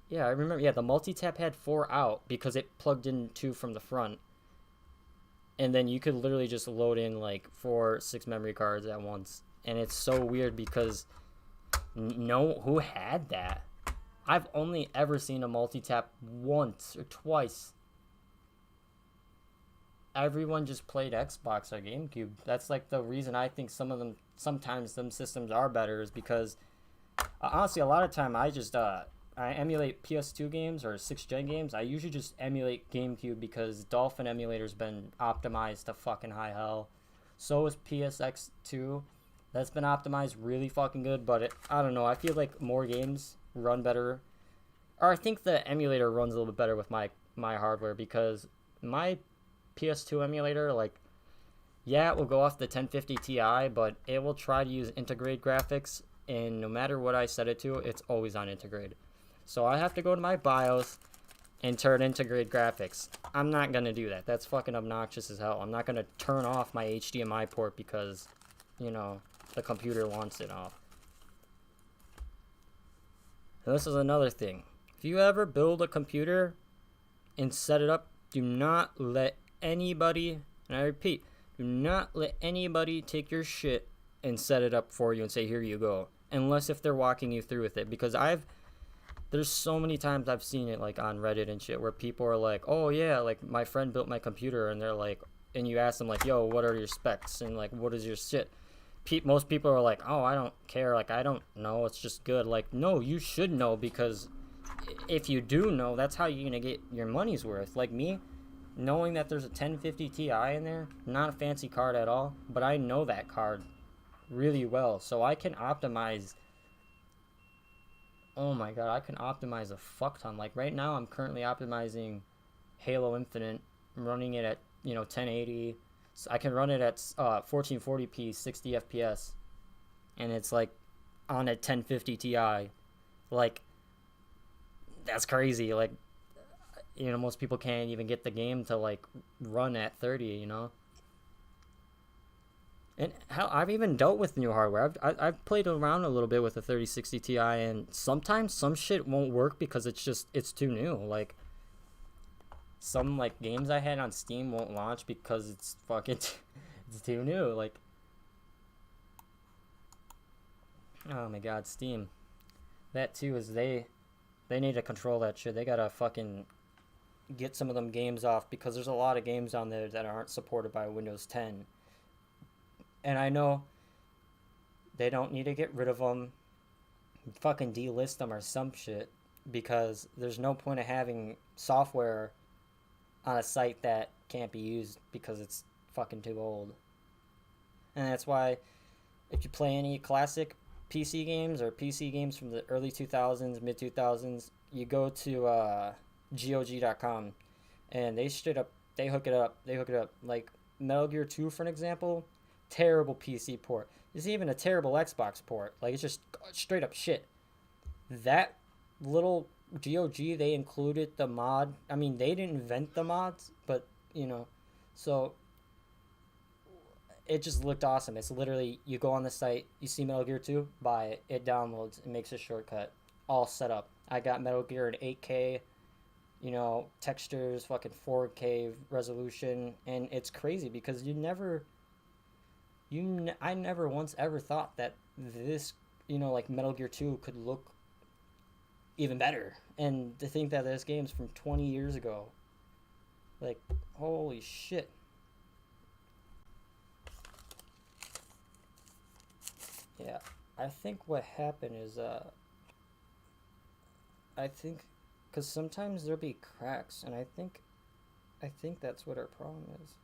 yeah, I remember. Yeah, the multi-tap had 4 out because it plugged in 2 from the front. And then you could literally just load in like 4-6 memory cards at once. And it's so weird because who had that? I've only ever seen a multi-tap once or twice. Everyone just played Xbox or GameCube. That's like the reason I think sometimes them systems are better, is because honestly, a lot of time I just I emulate PS2 games or 6th gen games. I usually just emulate GameCube because Dolphin emulator's been optimized to fucking high hell. So is PSX2. That's been optimized really fucking good, but I don't know. I feel like more games run better. Or I think the emulator runs a little bit better with my hardware, because my PS2 emulator, like, yeah, it will go off the 1050 Ti, but it will try to use integrate graphics, and no matter what I set it to, it's always on integrate. So I have to go to my BIOS and turn integrate graphics. I'm not going to do that. That's fucking obnoxious as hell. I'm not going to turn off my HDMI port because, you know, the computer wants it off. And this is another thing. If you ever build a computer and set it up, do not let anybody, and I repeat, do not let anybody take your shit and set it up for you and say, here you go. Unless if they're walking you through with it. Because I've There's so many times I've seen it like on Reddit and shit where people are like, "Oh yeah, like my friend built my computer," and they're like, and you ask them like, "Yo, what are your specs?" and like, "What is your shit?" Most people are like, "Oh, I don't care. Like, I don't know. It's just good." Like, no, you should know, because if you do know, that's how you're gonna get your money's worth. Like me, knowing that there's a 1050 Ti in there, not a fancy card at all, but I know that card really well, so I can optimize. Oh my god, I can optimize a fuck ton. Like right now, I'm currently optimizing Halo Infinite. I'm running it at 1080. So I can run it at 1440p, 60 FPS, and it's like on a 1050 Ti. Like that's crazy. Like most people can't even get the game to like run at 30. And hell, I've even dealt with new hardware. I've played around a little bit with the 3060 Ti, and sometimes some shit won't work because it's too new. Like some like games I had on Steam won't launch because it's fucking it's too new. Like, oh my god, Steam. That too is they need to control that shit. They gotta fucking get some of them games off, because there's a lot of games on there that aren't supported by Windows 10. And I know they don't need to get rid of them, fucking delist them or some shit, because there's no point of having software on a site that can't be used because it's fucking too old. And that's why if you play any classic PC games or PC games from the early 2000s, mid 2000s, you go to GOG.com, and they straight up they hook it up. Like Metal Gear 2, for an example, terrible PC port. There's even a terrible Xbox port. Like, it's just straight up shit. That little GOG, they included the mod. I mean, they didn't invent the mods, but so it just looked awesome. It's literally, you go on the site, you see Metal Gear 2, buy it, it downloads, it makes a shortcut, all set up. I got Metal Gear in 8K, textures, fucking 4K resolution, and it's crazy because I never once ever thought that this, like Metal Gear 2 could look even better. And to think that this game's from 20 years ago, like, holy shit. Yeah, I think what happened is, I think, because sometimes there'll be cracks, and I think that's what our problem is.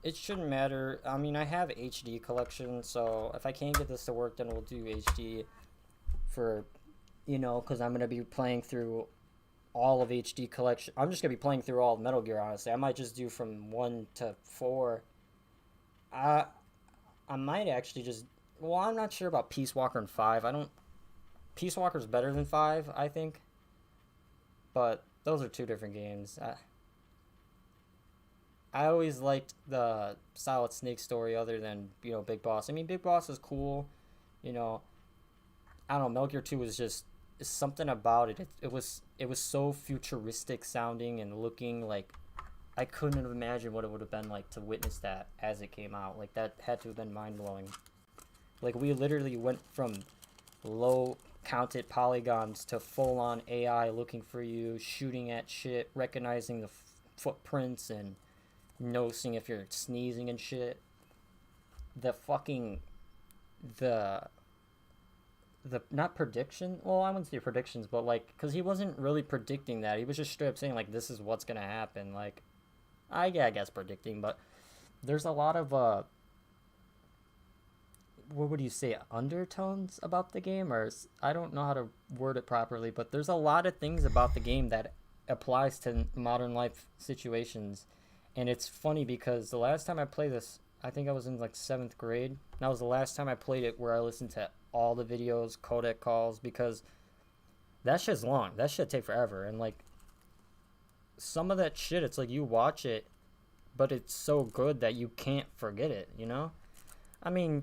It shouldn't matter. I mean, I have HD collection, so if I can't get this to work, then we'll do HD for, because I'm gonna be playing through all of HD collection. I'm just gonna be playing through all of Metal Gear, honestly. I might just do from 1 to 4. I I might actually just. Well, I'm not sure about Peace Walker and 5. I don't. Peace Walker's better than 5, I think. But those are two different games. I always liked the Solid Snake story other than, Big Boss. I mean, Big Boss is cool. You know, I don't know. Metal Gear 2 was just something about it. It was so futuristic sounding and looking like I couldn't have imagined what it would have been like to witness that as it came out. Like, that had to have been mind blowing. Like, we literally went from low counted polygons to full on AI looking for you, shooting at shit, recognizing the footprints, and noticing if you're sneezing and shit. The fucking the not prediction. Well, I wouldn't say predictions, but like, because he wasn't really predicting that. He was just straight up saying like, this is what's gonna happen. Like, I guess predicting, but there's a lot of what would you say, undertones about the game, or I don't know how to word it properly, but there's a lot of things about the game that applies to modern life situations. And it's funny because the last time I played this, I think I was in like 7th grade. That was the last time I played it where I listened to all the videos, codec calls, because that shit's long. That shit take forever. And like, some of that shit, it's like you watch it, but it's so good that you can't forget it, I mean,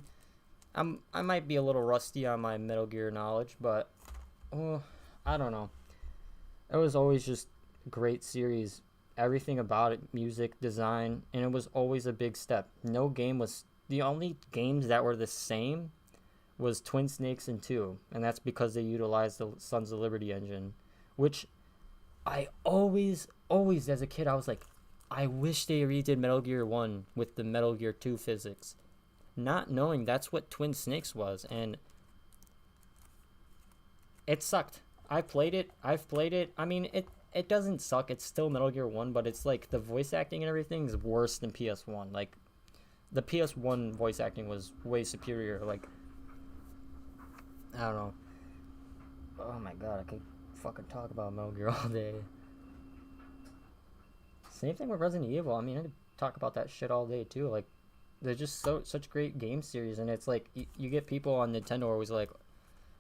I might be a little rusty on my Metal Gear knowledge, but I don't know. It was always just a great series. Everything about it, music, design, and it was always a big step. No game was, the only games that were the same was Twin Snakes and 2, and that's because they utilized the Sons of Liberty engine, which I always as a kid I was like, I wish they redid Metal Gear 1 with the Metal Gear 2 physics, not knowing that's what Twin Snakes was, and it sucked. I've played it. I mean, it doesn't suck. It's still Metal Gear 1, but it's like the voice acting and everything is worse than PS1. Like, the PS1 voice acting was way superior. Like, I don't know. Oh my god, I could fucking talk about Metal Gear all day. Same thing with Resident Evil. I mean, I could talk about that shit all day too. Like, they're just such great game series, and it's like you get people on Nintendo always like,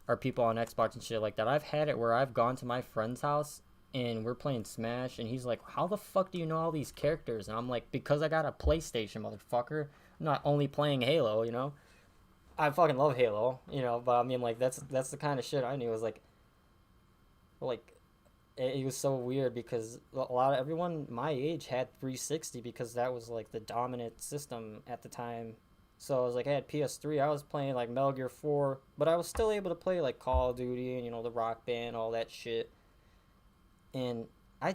or people on Xbox and shit like that. I've had it where I've gone to my friend's house and we're playing Smash, and he's like, "How the fuck do you know all these characters?" And I'm like, "Because I got a PlayStation, motherfucker. I'm not only playing Halo, you know. I fucking love Halo, you know. But I mean, like that's the kind of shit I knew. It was like it was so weird because a lot of everyone my age had 360 because that was like the dominant system at the time. So I was like, I had PS3. I was playing like Metal Gear 4, but I was still able to play like Call of Duty and the Rock Band, all that shit. And I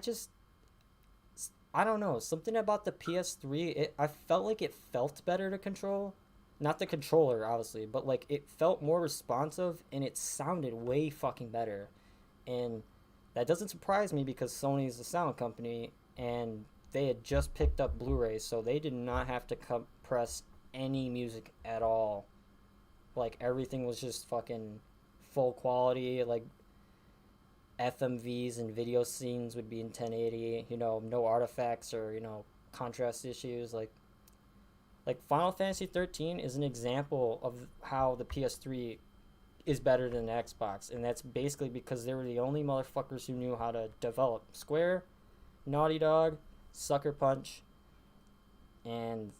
don't know, something about the PS3. I felt like it felt better to control, not the controller obviously, but like it felt more responsive and it sounded way fucking better. And that doesn't surprise me because Sony's a sound company and they had just picked up Blu-ray, so they did not have to compress any music at all. Like everything was just fucking full quality. Like FMVs and video scenes would be in 1080. No artifacts or contrast issues. Like Final Fantasy 13 is an example of how the PS3 is better than the Xbox, and that's basically because they were the only motherfuckers who knew how to develop. Square, Naughty Dog, Sucker Punch, and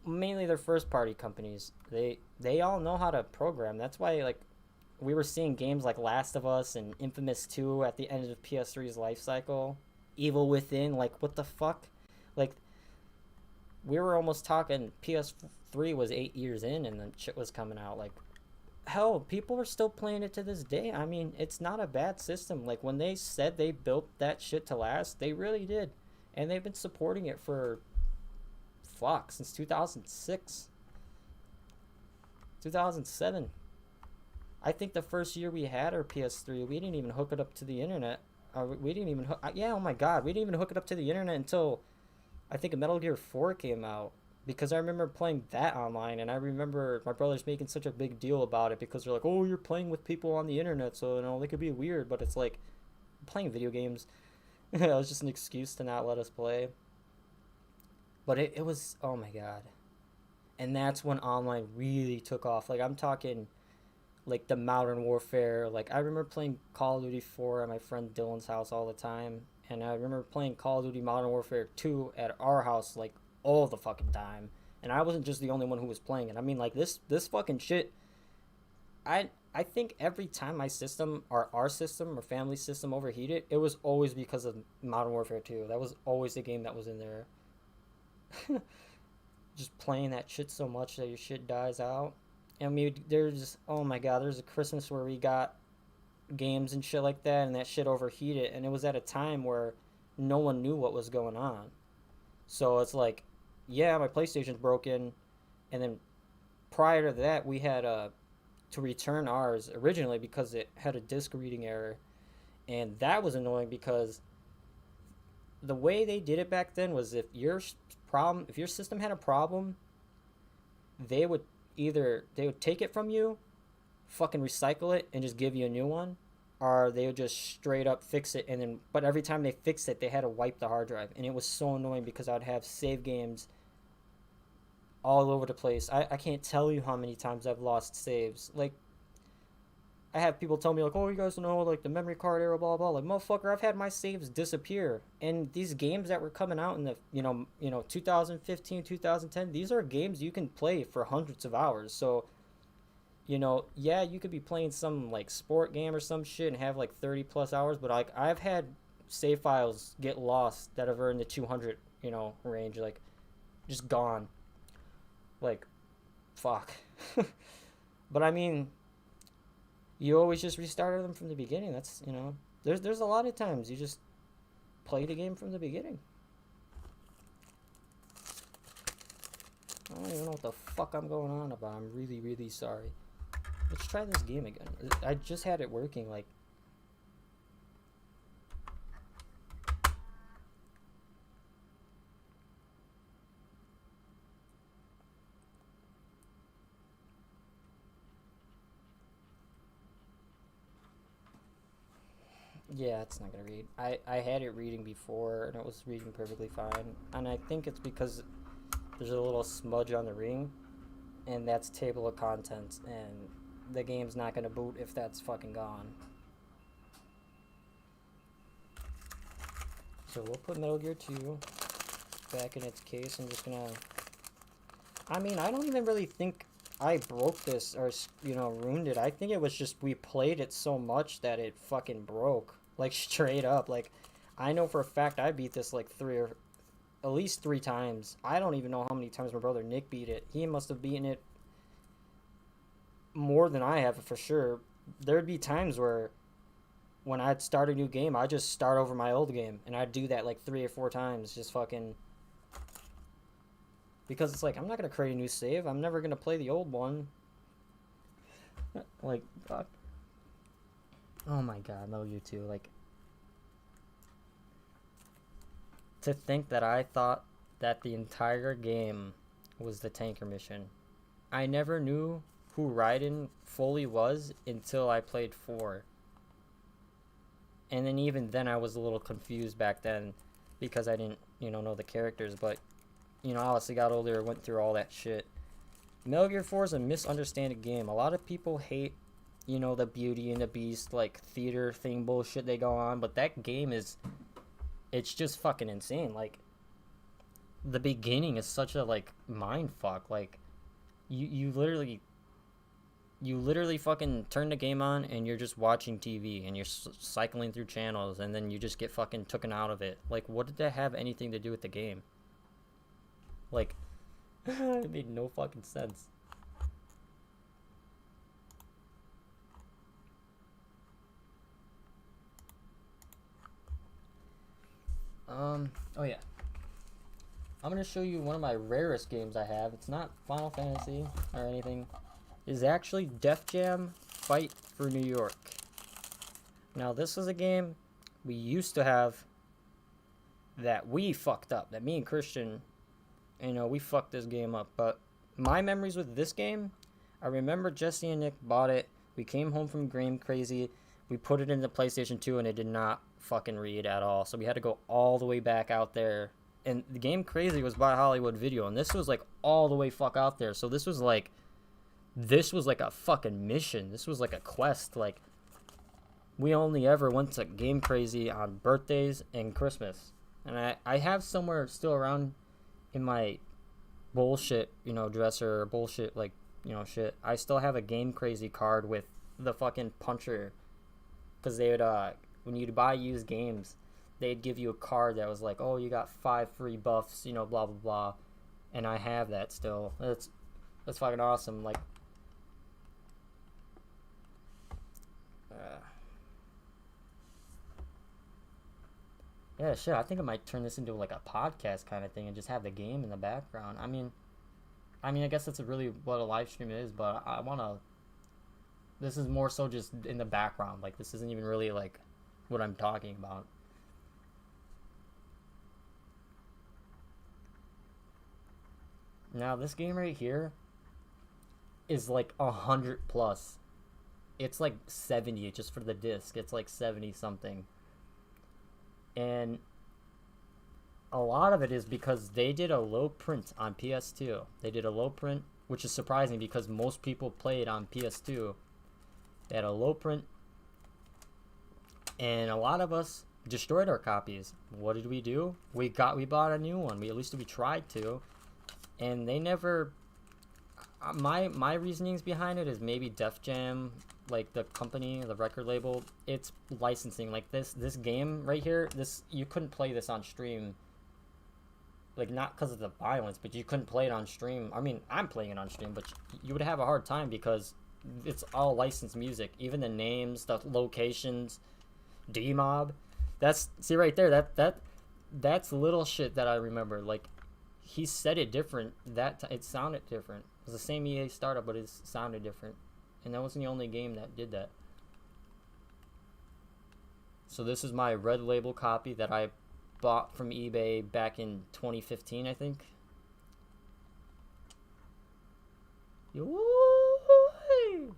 mainly their first party companies. They all know how to program. That's why like we were seeing games like Last of Us and Infamous 2 at the end of PS3's life cycle. Evil Within, like what the fuck? Like we were almost talking PS3 was 8 years in and then shit was coming out. Like hell, people are still playing it to this day. I mean, it's not a bad system. Like when they said they built that shit to last, they really did. And they've been supporting it for since 2006, 2007. I think the first year we had our PS3, we didn't even hook it up to the internet. We didn't even yeah, oh my god, we didn't even hook it up to the internet until I think Metal Gear 4 came out, because I remember playing that online, and I remember my brothers making such a big deal about it because they're like, "Oh, you're playing with people on the internet, so they could be weird," but it's like playing video games. It was just an excuse to not let us play. But it was, oh my god. And that's when online really took off. Like I'm talking like the Modern Warfare. Like I remember playing Call of Duty 4 at my friend Dylan's house all the time. And I remember playing Call of Duty Modern Warfare 2 at our house like all the fucking time. And I wasn't just the only one who was playing it. I mean like this fucking shit, I think every time my system or our system or family system overheated, it was always because of Modern Warfare 2. That was always the game that was in there. Just playing that shit so much that your shit dies out. And there's, oh my god, there's a Christmas where we got games and shit like that, and that shit overheated, and it was at a time where no one knew what was going on. So it's like, yeah, my PlayStation's broken, and then prior to that, we had to return ours originally because it had a disk reading error, and that was annoying because the way they did it back then was if your system had a problem, they would take it from you, fucking recycle it, and just give you a new one, or they would just straight up fix it, and then but every time they fixed it, they had to wipe the hard drive, and it was so annoying because I'd have save games all over the place. I can't tell you how many times I've lost saves. Like I have people tell me like, "Oh, you guys know like the memory card error, blah blah." Like, motherfucker, I've had my saves disappear. And these games that were coming out in the 2015, 2010, these are games you can play for hundreds of hours. So, yeah, you could be playing some like sport game or some shit and have like 30 plus hours, but like I've had save files get lost that are in the 200, range, like just gone. Like, fuck. But I mean, you always just restarted them from the beginning. That's, you know, there's a lot of times you just play the game from the beginning. I don't even know what the fuck I'm going on about. I'm really, really sorry. Let's try this game again. I just had it working, like... Yeah, it's not gonna read. I had it reading before, and it was reading perfectly fine. And I think it's because there's a little smudge on the ring, and that's table of contents, and the game's not gonna boot if that's fucking gone. So we'll put Metal Gear 2 back in its case. I'm just gonna... I mean, I don't even really think I broke this or, you know, ruined it. I think it was just we played it so much that it fucking broke. Like, straight up. Like, I know for a fact I beat this like at least three times. I don't even know how many times my brother Nick beat it. He must have beaten it more than I have for sure. There'd be times where when I'd start a new game, I'd just start over my old game. And I'd do that like 3 or 4 times. Just fucking... Because it's like, I'm not going to create a new save. I'm never going to play the old one. Like, fuck. Oh my god, Metal Gear 2. Like, to think that I thought that the entire game was the tanker mission. I never knew who Raiden fully was until I played 4. And then even then I was a little confused back then because I didn't, you know the characters, but, you know, obviously got older, went through all that shit. Metal Gear 4 is a misunderstood game. A lot of people hate, you know, the Beauty and the Beast, like, theater thing bullshit they go on, but that game is, it's just fucking insane. Like, the beginning is such a, like, mind fuck. Like, you literally fucking turn the game on and you're just watching TV and you're cycling through channels and then you just get fucking taken out of it. Like, what did that have anything to do with the game? Like, it made no fucking sense. Oh yeah. I'm gonna show you one of my rarest games I have. It's not Final Fantasy or anything. It's actually Def Jam Fight for New York. Now, this is a game we used to have that we fucked up. That me and Christian, you know, we fucked this game up. But my memories with this game, I remember Jesse and Nick bought it. We came home from Game Crazy. We put it in the PlayStation 2 and it did not fucking read at all. So we had to go all the way back out there. And the Game Crazy was by Hollywood Video. And this was like all the way fuck out there. So this was like a fucking mission. This was like a quest. Like, we only ever went to Game Crazy on birthdays and Christmas. And I have somewhere still around in my bullshit, you know, dresser, or bullshit, like, you know, shit. I still have a Game Crazy card with the fucking puncher. Because they would, when you'd buy used games, they'd give you a card that was like, oh, you got 5 free buffs, you know, blah, blah, blah. And I have that still. That's fucking awesome. Like, yeah, shit, I think I might turn this into like a podcast kind of thing and just have the game in the background. I mean, I guess that's really what a live stream is, but I want to... This is more so just in the background. Like, this isn't even really, like, what I'm talking about. Now, this game right here is, like, 100 plus. It's, like, 70 just for the disc. It's, like, 70-something. And a lot of it is because they did a low print on PS2. They did a low print, which is surprising because most people played on PS2. They had a low print, and a lot of us destroyed our copies. What did we do? We bought a new one. At least we tried to, and they never. My reasonings behind it is maybe Def Jam, like the company, the record label, it's licensing. Like this game right here, you couldn't play this on stream. Like, not because of the violence, but you couldn't play it on stream. I mean, I'm playing it on stream, but you would have a hard time because it's all licensed music. Even the names, the locations, D-Mob. That's, see right there, that's little shit that I remember. Like, he said it different. It sounded different. It was the same EA startup, but it sounded different. And that wasn't the only game that did that. So this is my red label copy that I bought from eBay back in 2015, I think. Yoo-hoo!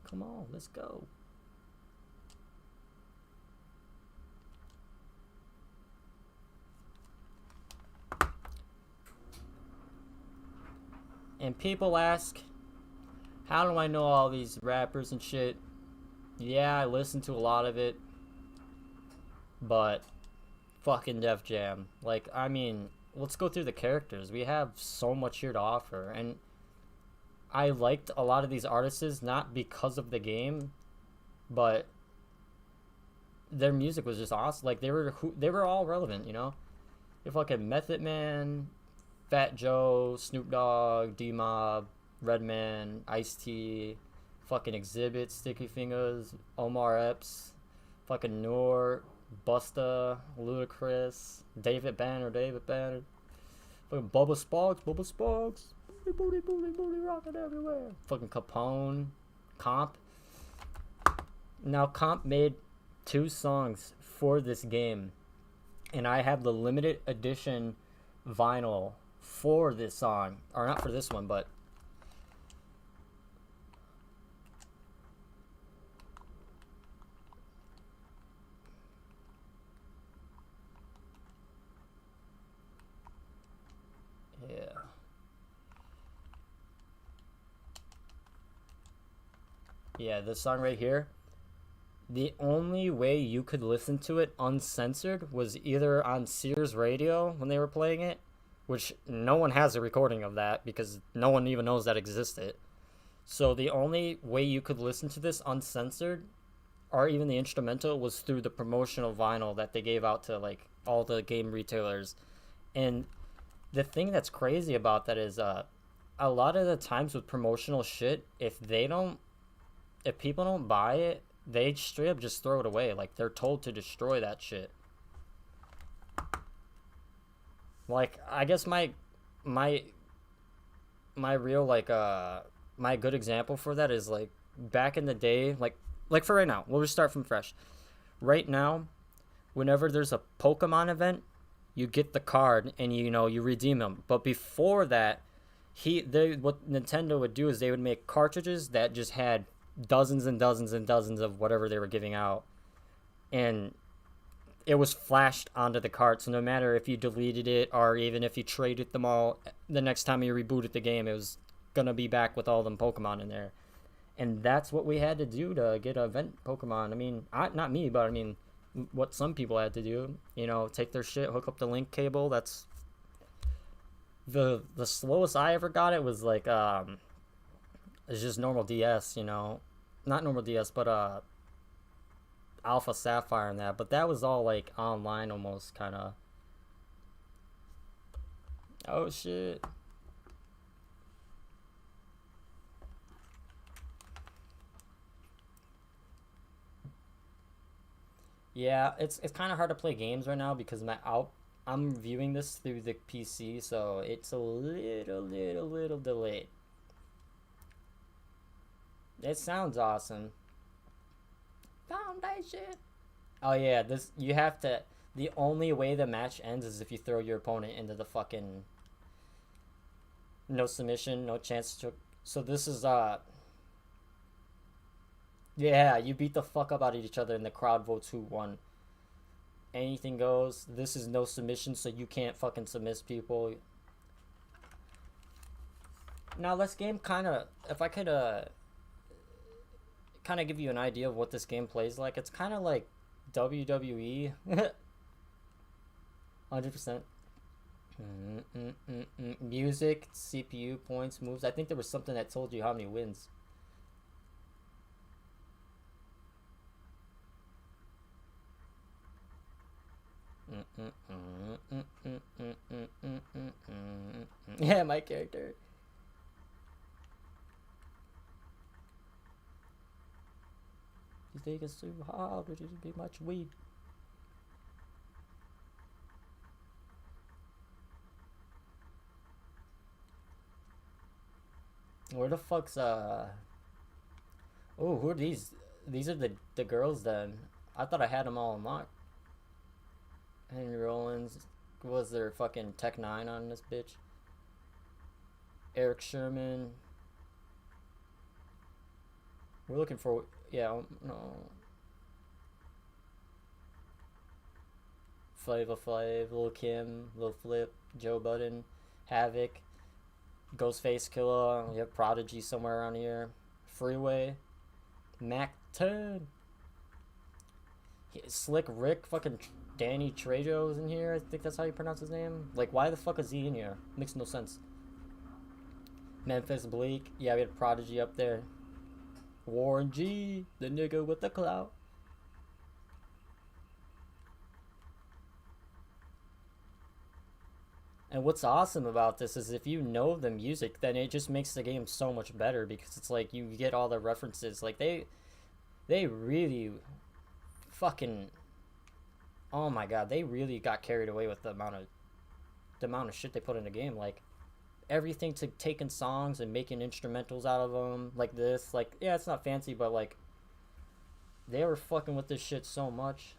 Come on, let's go. And people ask, how do I know all these rappers and shit? Yeah, I listen to a lot of it. But fucking Def Jam. Like, I mean, let's go through the characters. We have so much here to offer. And I liked a lot of these artists, not because of the game, but their music was just awesome. Like, they were all relevant, you know? You have fucking Method Man, Fat Joe, Snoop Dogg, D-Mob, Redman, Ice-T, fucking Exhibit, Sticky Fingers, Omar Epps, fucking Noor, Busta, Ludacris, David Banner, fucking Bubba Sparks, booty, rocking everywhere. Fucking Capone, Comp. Now, Comp made 2 songs for this game, and I have the limited edition vinyl for this song, or not for this one, but yeah, this song right here. The only way you could listen to it uncensored was either on Sears Radio when they were playing it, which no one has a recording of that because no one even knows that existed. So the only way you could listen to this uncensored, or even the instrumental, was through the promotional vinyl that they gave out to like all the game retailers. And the thing that's crazy about that is a lot of the times with promotional shit, if people don't buy it, they straight up just throw it away. Like, they're told to destroy that shit. Like, I guess my real, like, my good example for that is, like, back in the day, like for right now, we'll just start from fresh. Right now, whenever there's a Pokemon event, you get the card and, you know, you redeem them. But before that, what Nintendo would do is they would make cartridges that just had dozens and dozens and dozens of whatever they were giving out, and it was flashed onto the cart. So no matter if you deleted it or even if you traded them all, the next time you rebooted the game, it was gonna be back with all them Pokemon in there. And that's what we had to do to get a event Pokemon. I mean, not me, but I mean, what some people had to do, you know, take their shit, hook up the link cable. That's the slowest I ever got it was like it's just normal DS, you know, not normal DS, but Alpha Sapphire and that. But that was all like online almost, kind of. Oh shit. Yeah, it's kind of hard to play games right now because I'm viewing this through the PC, so it's a little delayed. It sounds awesome. Foundation. Oh yeah, this you have to. The only way the match ends is if you throw your opponent into the fucking no submission, no chance to. So this is yeah, you beat the fuck up out of each other and the crowd votes who won. Anything goes. This is no submission, so you can't fucking submit people. Now this game kind of, if I could kind of give you an idea of what this game plays like, it's kind of like WWE. 100%. Music, CPU, points, moves. I think there was something that told you how many wins. Yeah, my character. You think it's too hard? Would it be much weed? Where the fuck's Oh, who are these? These are the girls then. I thought I had them all unlocked. Henry Rollins was there fucking Tech 9 on this bitch. Eric Sherman. We're looking for no. Flava Flav, Lil Kim, Lil Flip, Joe Budden, Havoc, Ghostface Killer, you have Prodigy somewhere around here. Freeway, Mac 10, Slick Rick, fucking Danny Trejo's in here. I think that's how you pronounce his name. Like, why the fuck is he in here? Makes no sense. Memphis Bleak, yeah, we had Prodigy up there. Warren G, the nigga with the clout. And what's awesome about this is if you know the music, then it just makes the game so much better because it's like you get all the references. Like they really fucking, oh my god, they really got carried away with the amount of shit they put in the game. Like everything to taking songs and making instrumentals out of them, like this. Like, yeah, it's not fancy, but like they were fucking with this shit so much.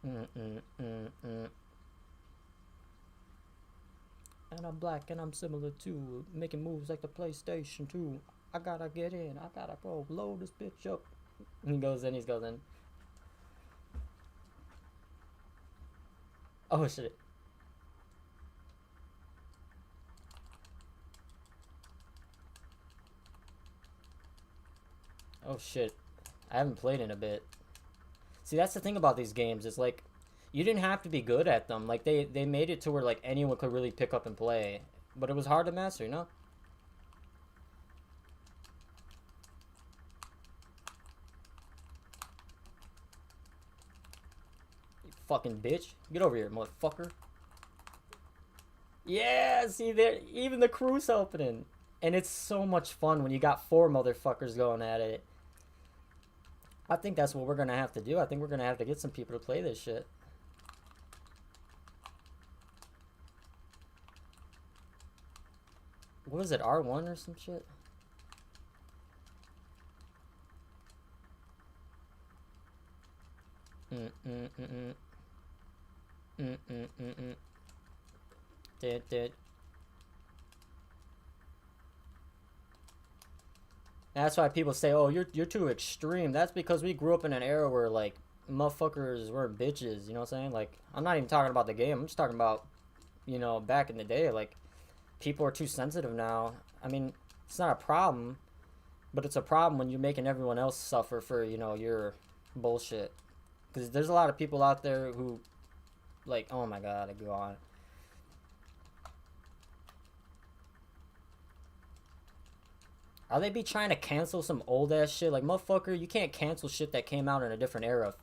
Mm-mm-mm-mm. And I'm black and I'm similar to making moves like the PlayStation 2. I gotta get in. I gotta go blow this bitch up. He goes in. He goes in. Oh shit. Oh shit. I haven't played in a bit. See, that's the thing about these games is like, you didn't have to be good at them. Like they made it to where like anyone could really pick up and play, but it was hard to master, you know? You fucking bitch, get over here, motherfucker. Yeah, see there, even the crew's opening, and it's so much fun when you got four motherfuckers going at it. I think that's what we're gonna have to do. I think we're gonna have to get some people to play this shit. What is it, R1 or some shit? Mm mm mm mm mm mm mm mm. Did. That's why people say, "Oh, you're too extreme." That's because we grew up in an era where like motherfuckers were bitches. You know what I'm saying? Like, I'm not even talking about the game. I'm just talking about, back in the day. Like, people are too sensitive now. I mean, it's not a problem, but it's a problem when you're making everyone else suffer for your bullshit. Because there's a lot of people out there who, like, oh my god, I go on. Are they be trying to cancel some old ass shit? Like, motherfucker, you can't cancel shit that came out in a different era.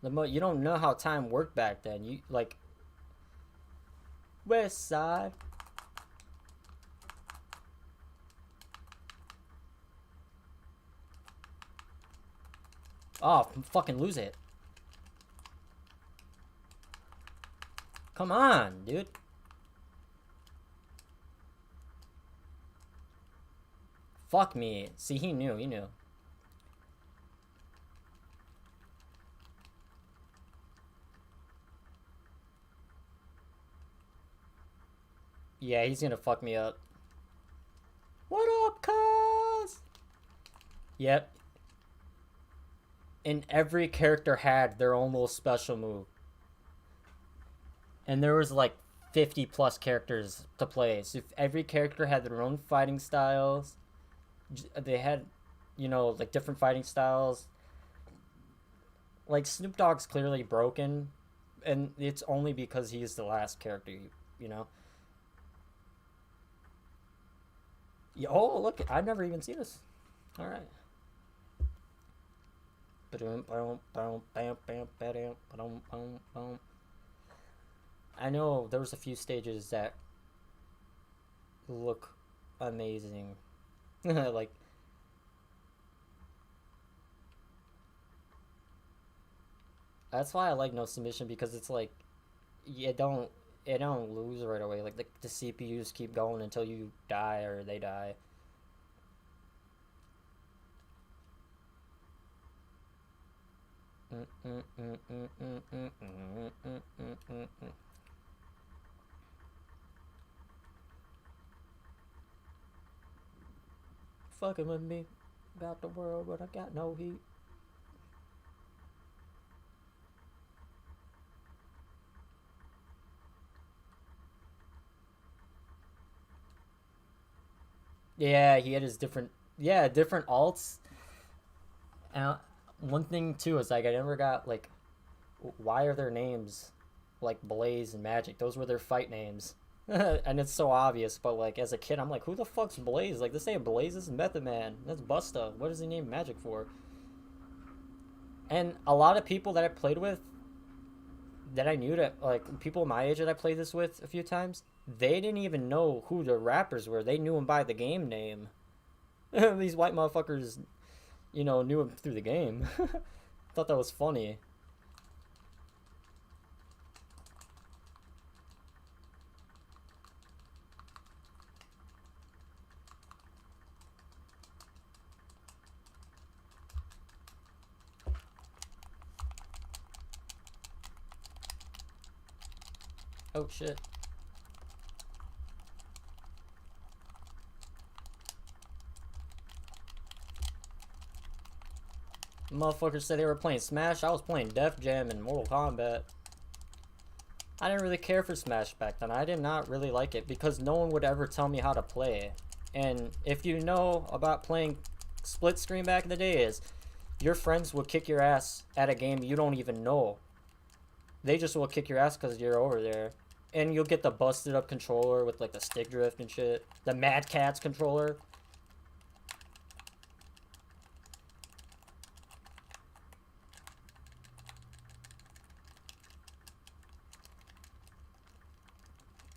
You don't know how time worked back then. You like West Side. Oh, fucking lose it. Come on, dude. Fuck me. See, he knew. He knew. Yeah, he's gonna fuck me up. What up, cuz? Yep. And every character had their own little special move. And there was like 50 plus characters to play. So if every character had their own fighting styles, they had, like different fighting styles. Like Snoop Dogg's clearly broken, and it's only because he's the last character, you know. Yeah, oh, look, I've never even seen this. All right. I know there was a few stages that look amazing. Like, that's why I like no submission, because it's like you don't it don't lose right away. Like the CPUs keep going until you die or they die. Fucking with me, got the world, but I got no heat. Yeah, he had his different, yeah, different alts. And one thing too is like I never got like, why are their names like Blaze and Magic? Those were their fight names. And it's so obvious, but like as a kid, I'm like, who the fuck's Blaze? Like, this ain't Blaze, this is Method Man. That's Busta. What does he name Magic for? And a lot of people that I played with, that I knew, that like people my age that I played this with a few times, they didn't even know who the rappers were. They knew them by the game name. These white motherfuckers, knew him through the game. Thought that was funny. Oh shit. Motherfuckers said they were playing Smash. I was playing Def Jam and Mortal Kombat. I didn't really care for Smash back then. I did not really like it because no one would ever tell me how to play. And if you know about playing split screen back in the day, is your friends will kick your ass at a game you don't even know. They just will kick your ass because you're over there. And you'll get the busted up controller with like the stick drift and shit. The Mad Catz controller.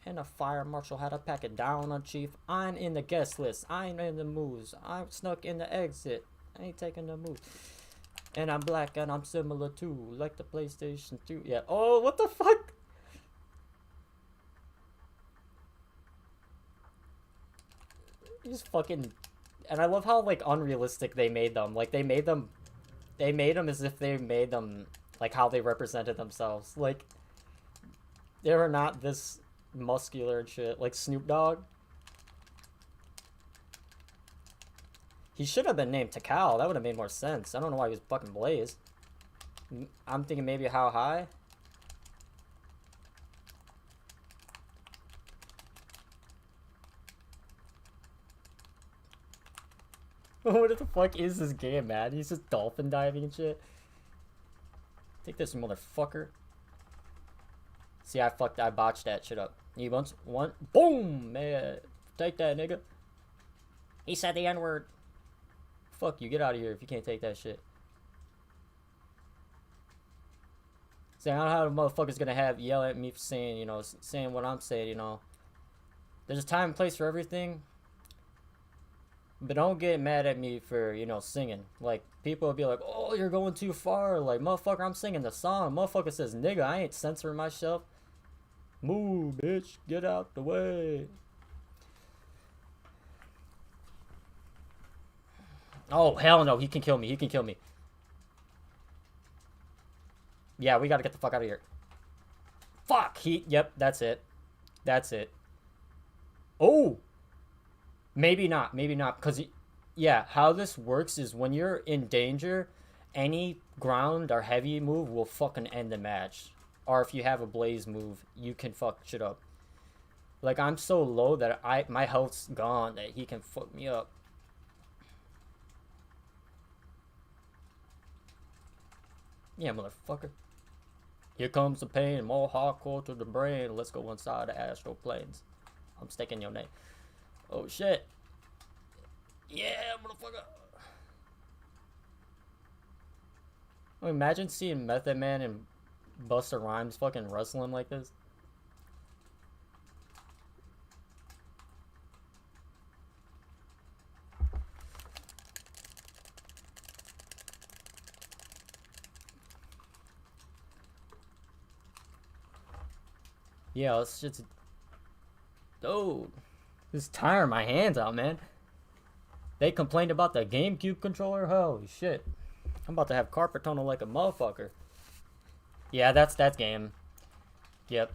And a fire marshal had to pack it down on Chief. I'm in the guest list. I'm in the moves. I'm snuck in the exit. I ain't taking the move. And I'm black and I'm similar too. Like the PlayStation 2. Yeah. Oh, what the fuck? Just fucking. And I love how like unrealistic they made them. Like they made them as if they made them like how they represented themselves. Like they were not this muscular and shit. Like Snoop Dogg. He should have been named Takal. That would have made more sense. I don't know why he was fucking Blaze. I'm thinking maybe how high? What the fuck is this game, man? He's just dolphin diving and shit. Take this, motherfucker. See, I botched that shit up. You want one? Boom, man. Take that, nigga. He said the N-word. Fuck you, get out of here if you can't take that shit. See, I don't know how the motherfucker's gonna yell at me for saying, saying what I'm saying, There's a time and place for everything. But don't get mad at me for, singing. Like, people will be like, oh, you're going too far. Like, motherfucker, I'm singing the song. Motherfucker says, nigga, I ain't censoring myself. Move, bitch. Get out the way. Oh, hell no. He can kill me. He can kill me. Yeah, we gotta get the fuck out of here. Fuck. Yep, that's it. That's it. Oh! Maybe not. Maybe not. Because, yeah, how this works is when you're in danger, any ground or heavy move will fucking end the match. Or if you have a Blaze move, you can fuck shit up. Like, I'm so low that my health's gone that he can fuck me up. Yeah, motherfucker. Here comes the pain, more hardcore to the brain. Let's go inside the astral planes. I'm sticking your name. Oh shit. Yeah, motherfucker. I mean, imagine seeing Method Man and Busta Rhymes fucking wrestling like this. Yeah, it's just. Oh, this tiring my hands out, man. They complained about the GameCube controller. Holy shit! I'm about to have carpet tunnel like a motherfucker. Yeah, that's game. Yep.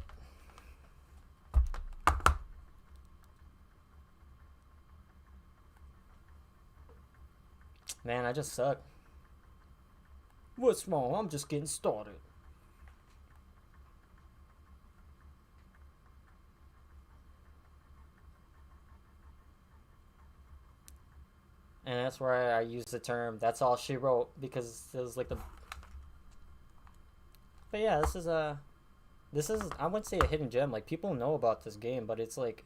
Man, I just suck. What's wrong? I'm just getting started. And that's where I use the term "that's all she wrote" because it was like the. But yeah, this is I wouldn't say a hidden gem. Like people know about this game, but it's like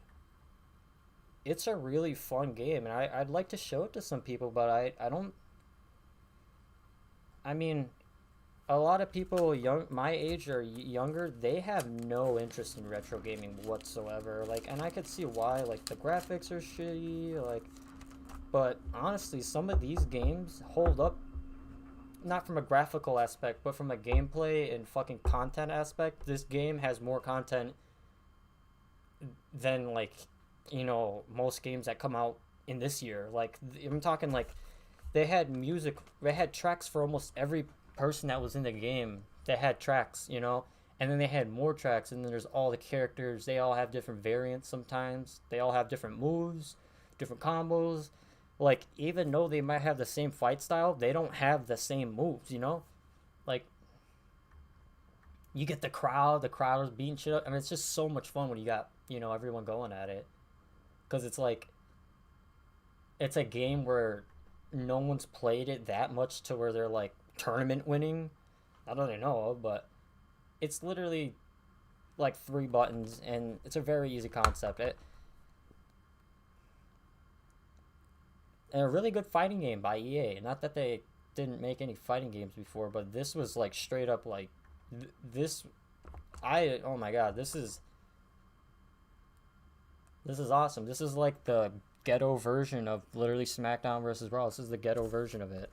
it's a really fun game, and I'd like to show it to some people, but I don't. I mean, a lot of people young my age or younger, they have no interest in retro gaming whatsoever. Like, and I could see why. Like the graphics are shitty. Like, but honestly, some of these games hold up not from a graphical aspect, but from a gameplay and fucking content aspect. This game has more content than like, most games that come out in this year. Like I'm talking like they had music, they had tracks for almost every person that was in the game. They had tracks, and then they had more tracks, and then there's all the characters. They all have different variants sometimes. They all have different moves, different combos. Like even though they might have the same fight style, they don't have the same moves. Like you get the crowd is beating shit up. I mean, it's just so much fun when you got everyone going at it, because it's like it's a game where no one's played it that much to where they're like tournament winning. I don't even know, but it's literally like three buttons, and it's a very easy concept. And a really good fighting game by EA. Not that they didn't make any fighting games before, but this was like straight up like this. Oh my god, this is awesome. This is like the ghetto version of literally SmackDown versus Raw. This is the ghetto version of it.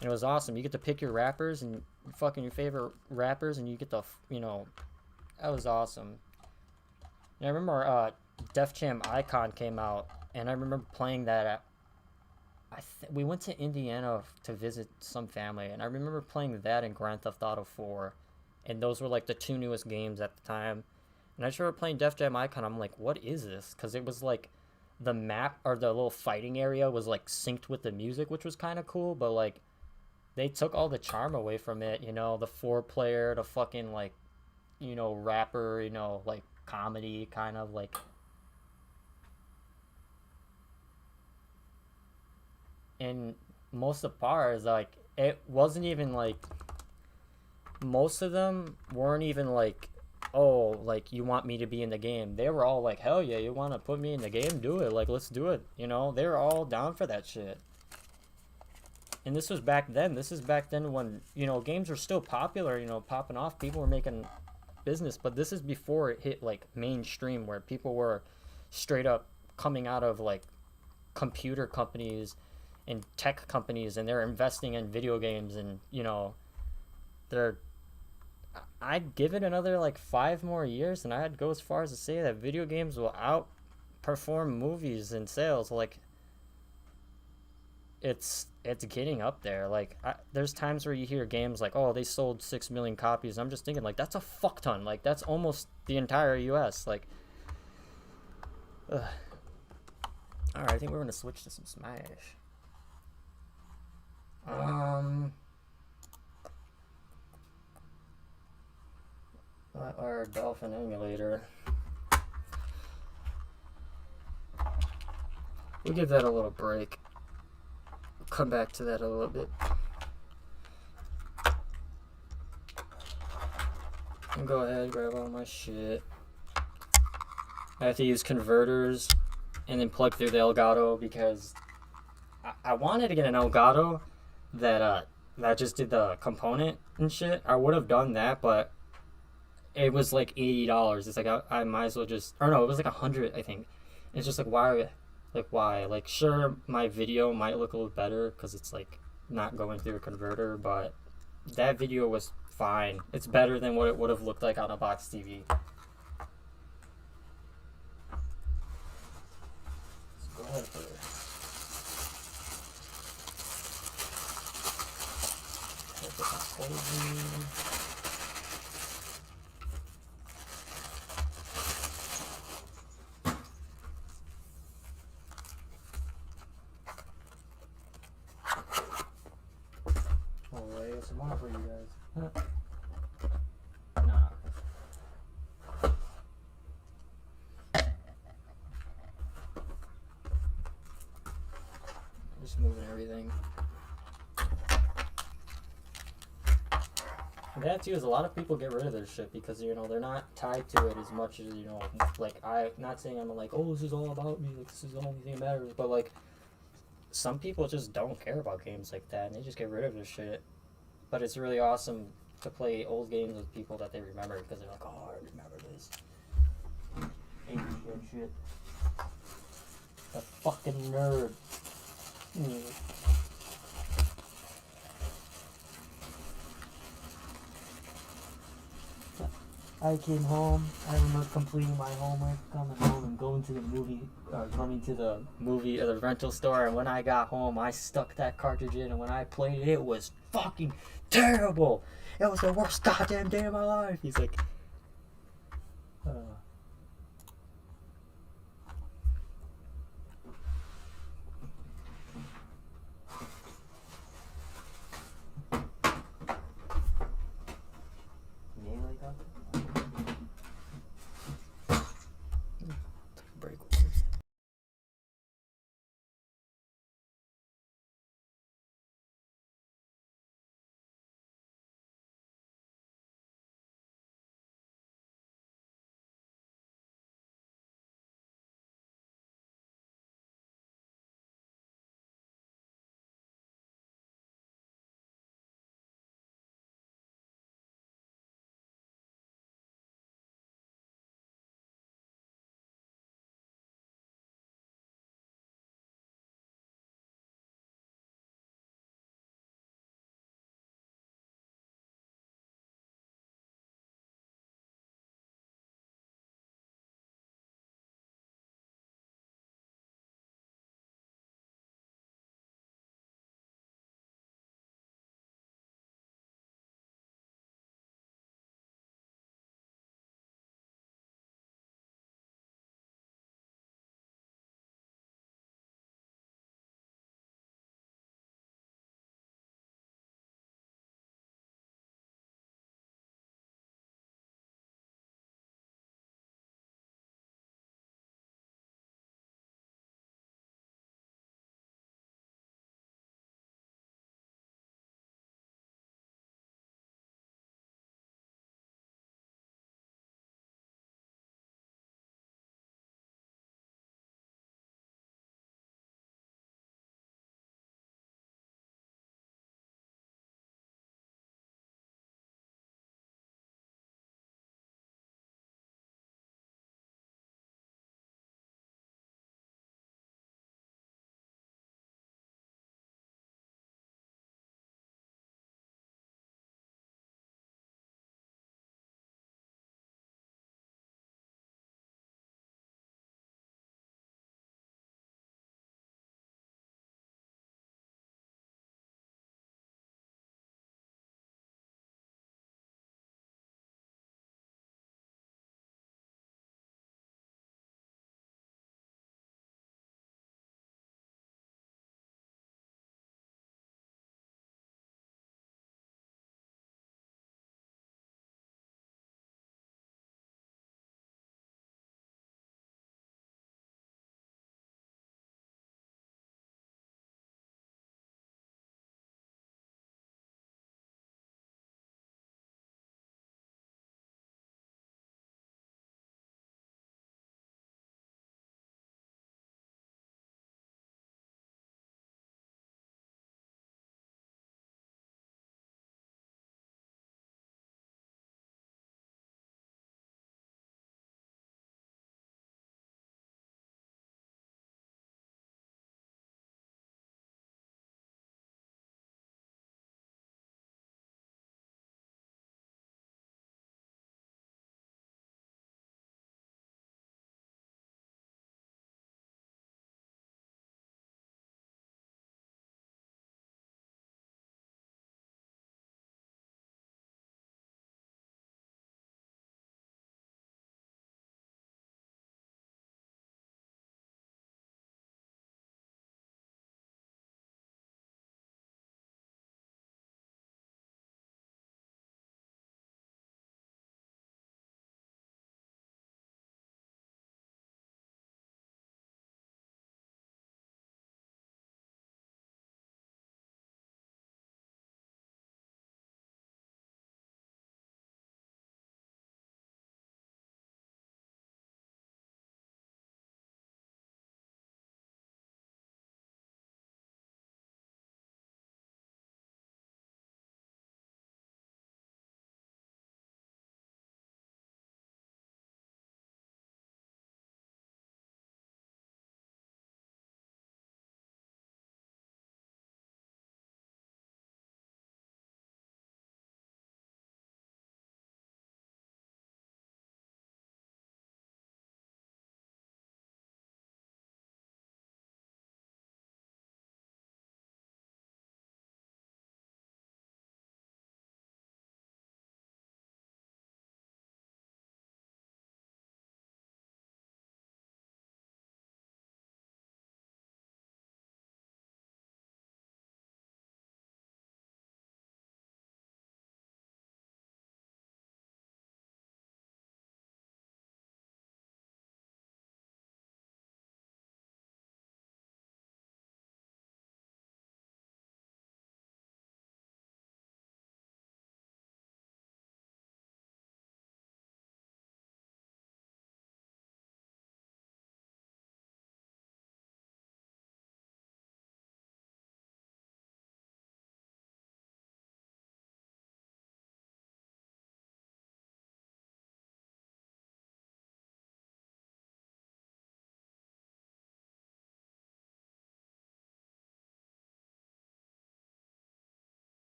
And it was awesome. You get to pick your rappers and fucking your favorite rappers, and you get to, that was awesome. And I remember Def Jam Icon came out, and I remember playing that at. We went to Indiana to visit some family, and I remember playing that in Grand Theft Auto 4, and those were like the two newest games at the time. And I just remember playing Def Jam Icon. I'm like, what is this? Because it was like the map or the little fighting area was like synced with the music, which was kind of cool, but like they took all the charm away from it. The four player, the fucking like, rapper, like comedy kind of like. And most of the parts, like, it wasn't even like most of them weren't even like, oh, like you want me to be in the game. They were all like, hell yeah, you want to put me in the game, do it, like let's do it. They were all down for that shit. And this was back then. This is back then when games were still popular, popping off. People were making business, but this is before it hit like mainstream, where people were straight up coming out of like computer companies and tech companies, and they're investing in video games, and they're. I'd give it another like 5 more years, and I'd go as far as to say that video games will outperform movies in sales. Like it's getting up there. Like there's times where you hear games like, oh, they sold 6 million copies. I'm just thinking like that's a fuck ton. Like that's almost the entire U.S. Like, ugh. All right, I think we're gonna switch to some Smash. Our Dolphin emulator. We'll give that a little break. We'll come back to that a little bit. And go ahead, grab all my shit. I have to use converters and then plug through the Elgato because I wanted to get an Elgato that that just did the component and shit, I would have done that, but it was like $80. It's like I might as well just, or no, it was like 100, I think. It's just like why? Like sure, my video might look a little better because it's like not going through a converter, but that video was fine. It's better than what it would have looked like on a box TV. Let's go ahead for I'll lay some more for you guys. Nah. Just moving everything. That too is a lot of people get rid of their shit because you know they're not tied to it as much as you know. Like I'm not saying I'm like, oh, this is all about me. Like this is the only thing that matters. But like some people just don't care about games like that and they just get rid of their shit. But it's really awesome to play old games with people that they remember because they're like, oh, I remember this. Ancient shit. A fucking nerd. I came home. I remember completing my homework, coming home, and going to the movie, or the rental store. And when I got home, I stuck that cartridge in, and when I played it, it was fucking terrible. It was the worst goddamn day of my life. He's like, uh,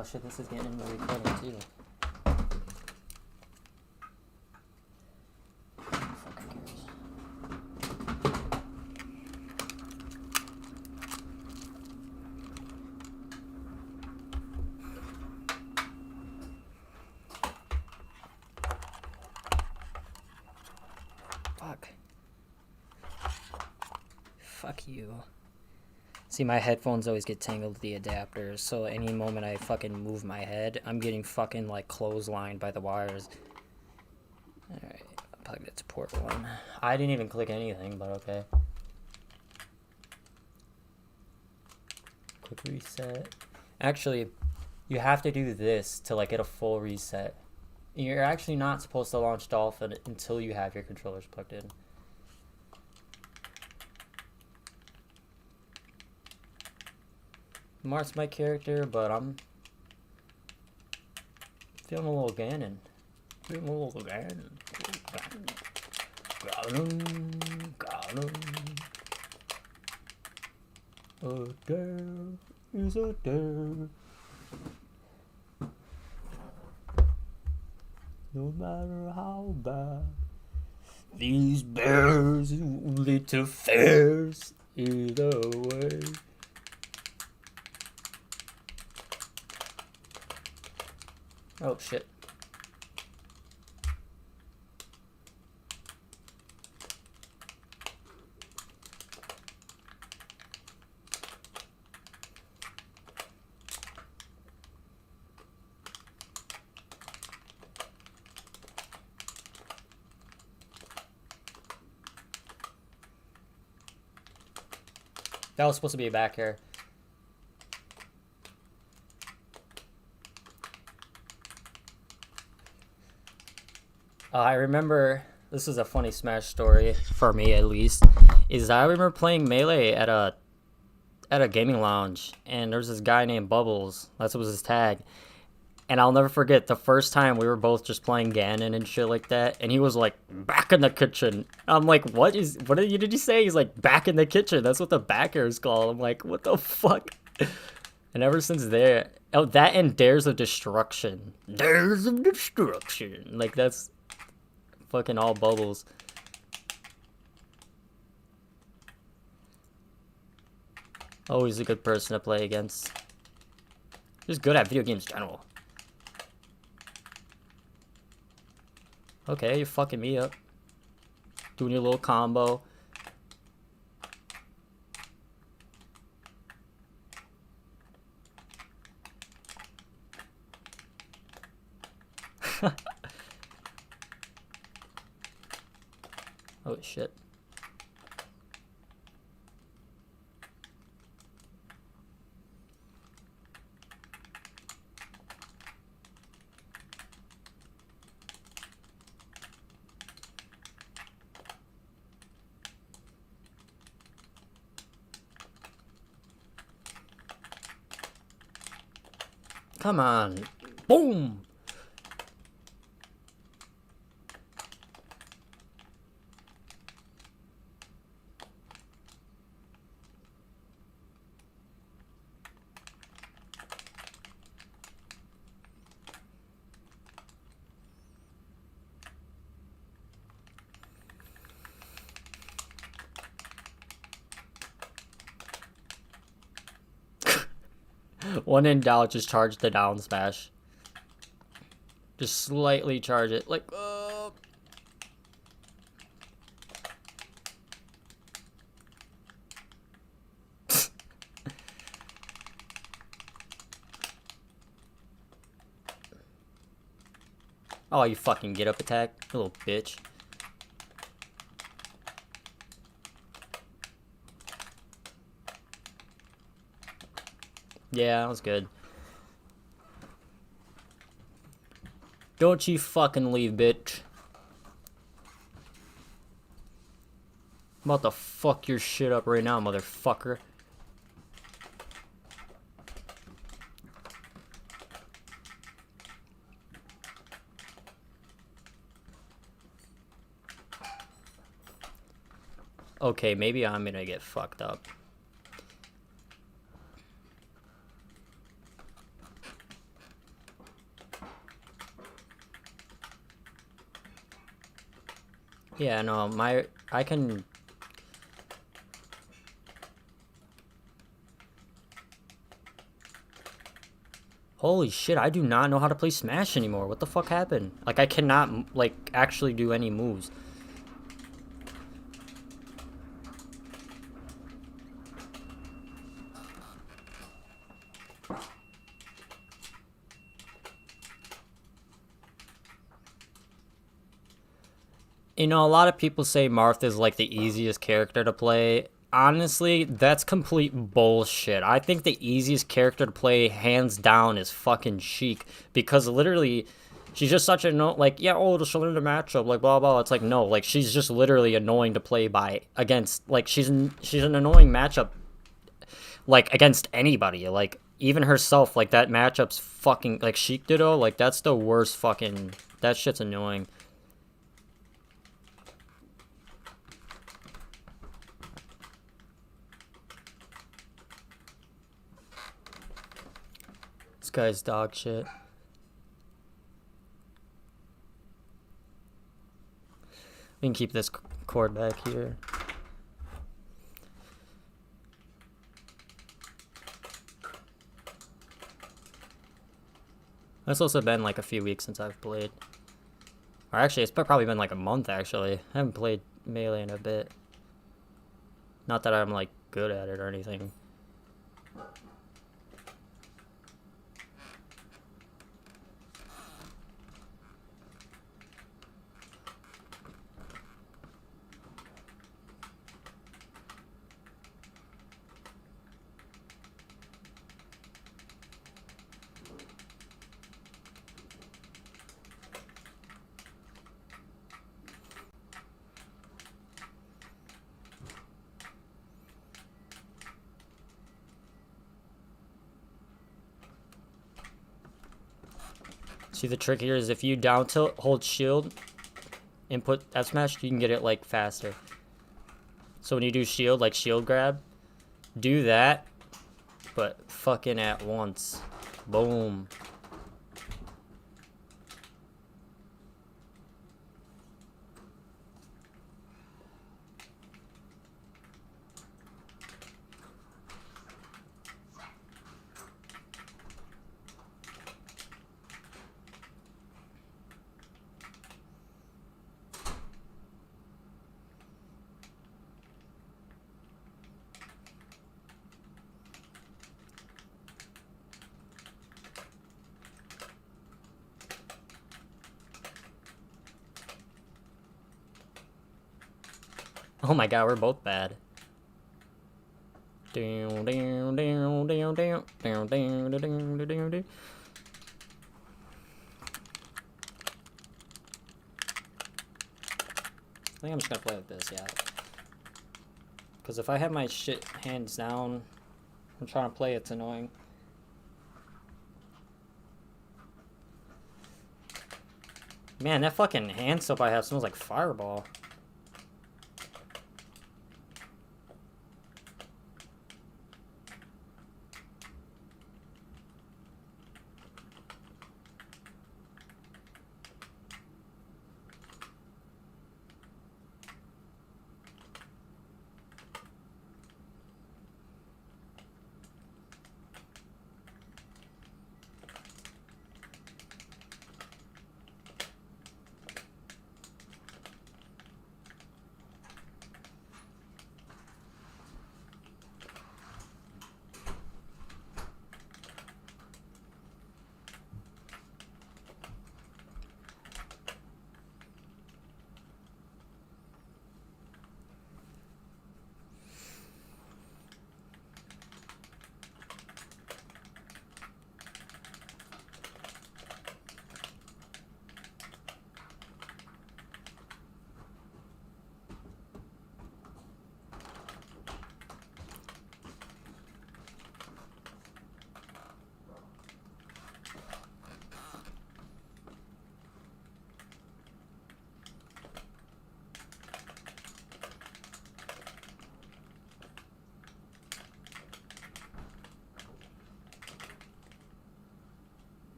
Oh shit, this is getting into the recording too. Fucking cares. Fuck. Fuck you. See, my headphones always get tangled with the adapters, so any moment I fucking move my head, I'm getting fucking, like, clotheslined by the wires. Alright, plug it to port 1. I didn't even click anything, but okay. Quick reset. Actually, you have to do this to, like, get a full reset. You're actually not supposed to launch Dolphin until you have your controllers plugged in. Mark's my character, but I'm feeling a little Ganon. Feeling a little Ganon. Got him. Got him. A dare is a dare. No matter how bad these bears lead to fairs either way. Oh shit. That was supposed to be back here. I remember, this is a funny Smash story, for me at least, is I remember playing Melee at a gaming lounge, and there's this guy named Bubbles, that was his tag, and I'll never forget the first time we were both just playing Ganon and shit like that, and he was like, back in the kitchen. I'm like, what did you say? He's like, back in the kitchen, that's what the backer is called. I'm like, what the fuck? And ever since there, oh, that and Dares of Destruction. Dares of Destruction. Like, that's fucking all Bubbles. Always a good person to play against. Just good at video games in general. Okay, you're fucking me up. Doing your little combo. Oh shit. Come on. Boom. When in doubt, just charge the down smash. Just slightly charge it. Like, oh, you fucking get up attack, you little bitch. Yeah, that was good. Don't you fucking leave, bitch. I'm about to fuck your shit up right now, motherfucker. Okay, maybe I'm gonna get fucked up. Yeah, no, I can... Holy shit, I do not know how to play Smash anymore. What the fuck happened? Like, I cannot, like, actually do any moves. You know, a lot of people say Martha's like the easiest character to play. Honestly, that's complete bullshit. I think the easiest character to play, hands down, is fucking Sheik. Because literally, she's just such a no, like, yeah, oh, just learn the matchup, like, blah, blah. It's like, no, like, she's just literally annoying to play by against, like, she's an annoying matchup, like, against anybody. Like, even herself, like, that matchup's fucking, like, Sheik Ditto, like, that's the worst fucking, that shit's annoying. This guy's dog shit. We can keep this cord back here. It's also been like a few weeks since I've played. Or actually, it's probably been like a month, actually. I haven't played Melee in a bit. Not that I'm like good at it or anything. See, the trick here is if you down tilt, hold shield, input F smash, you can get it like faster. So when you do shield, like shield grab, do that, but fucking at once. Boom. Oh my god, we're both bad. Down, down, down, down, down, down, down, down, down, down. I think I'm just gonna play like this, yeah. Because if I have my shit hands down, I'm trying to play, it's annoying. Man, that fucking hand soap I have smells like Fireball.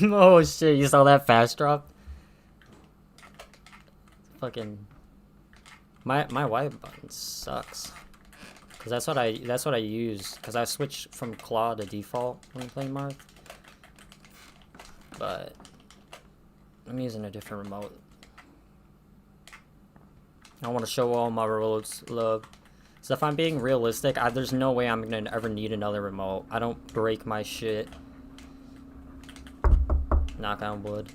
Oh shit, you saw that fast drop? fucking my Y button sucks. Cause that's what I use. Cause I switched from claw to default when playing Marth. But I'm using a different remote. I want to show all my remotes love. So if I'm being realistic, there's no way I'm gonna ever need another remote. I don't break my shit. Knock on wood.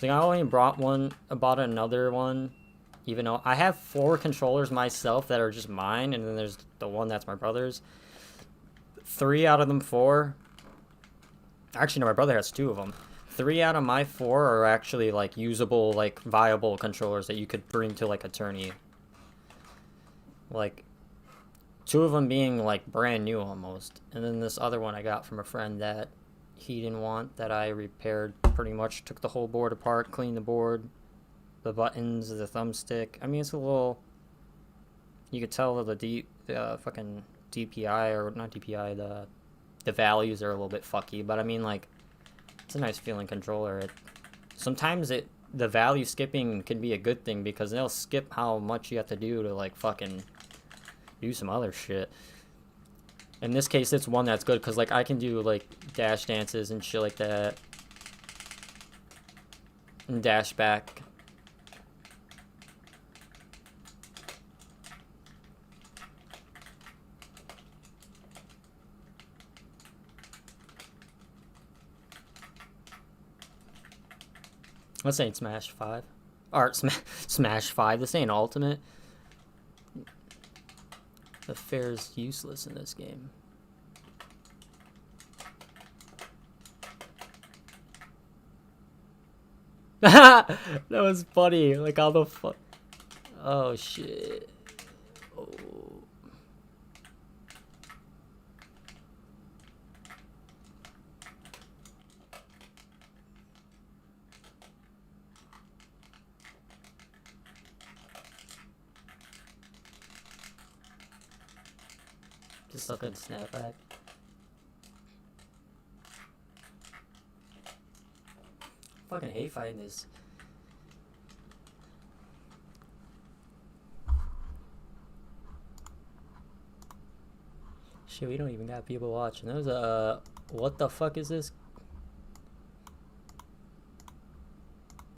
I only bought another one, even though I have 4 controllers myself that are just mine, and then there's the one that's my brother's. 3 out of them 4. Actually, no, my brother has 2 of them. 3 out of my 4 are actually like usable, like viable controllers that you could bring to like a tourney. Like 2 of them being like brand new almost, and then this other one I got from a friend that he didn't want, that I repaired pretty much. Took the whole board apart, cleaned the board, the buttons, the thumbstick. I mean, it's a little, you could tell that the fucking DPI, or not DPI, the values are a little bit fucky, but I mean, like, it's a nice feeling controller. Sometimes the value skipping can be a good thing, because they'll skip how much you have to do to like fucking do some other shit. In this case, it's one that's good, because like I can do like dash dances and shit like that, and dash back. This ain't Smash 5. Or Smash 5. This ain't Ultimate. The fair's useless in this game. That was funny. Like, how the fuck. Oh, shit. Oh. Just a good snapback. Fucking hate fighting this. Shit, we don't even got people watching. There's a what the fuck is this?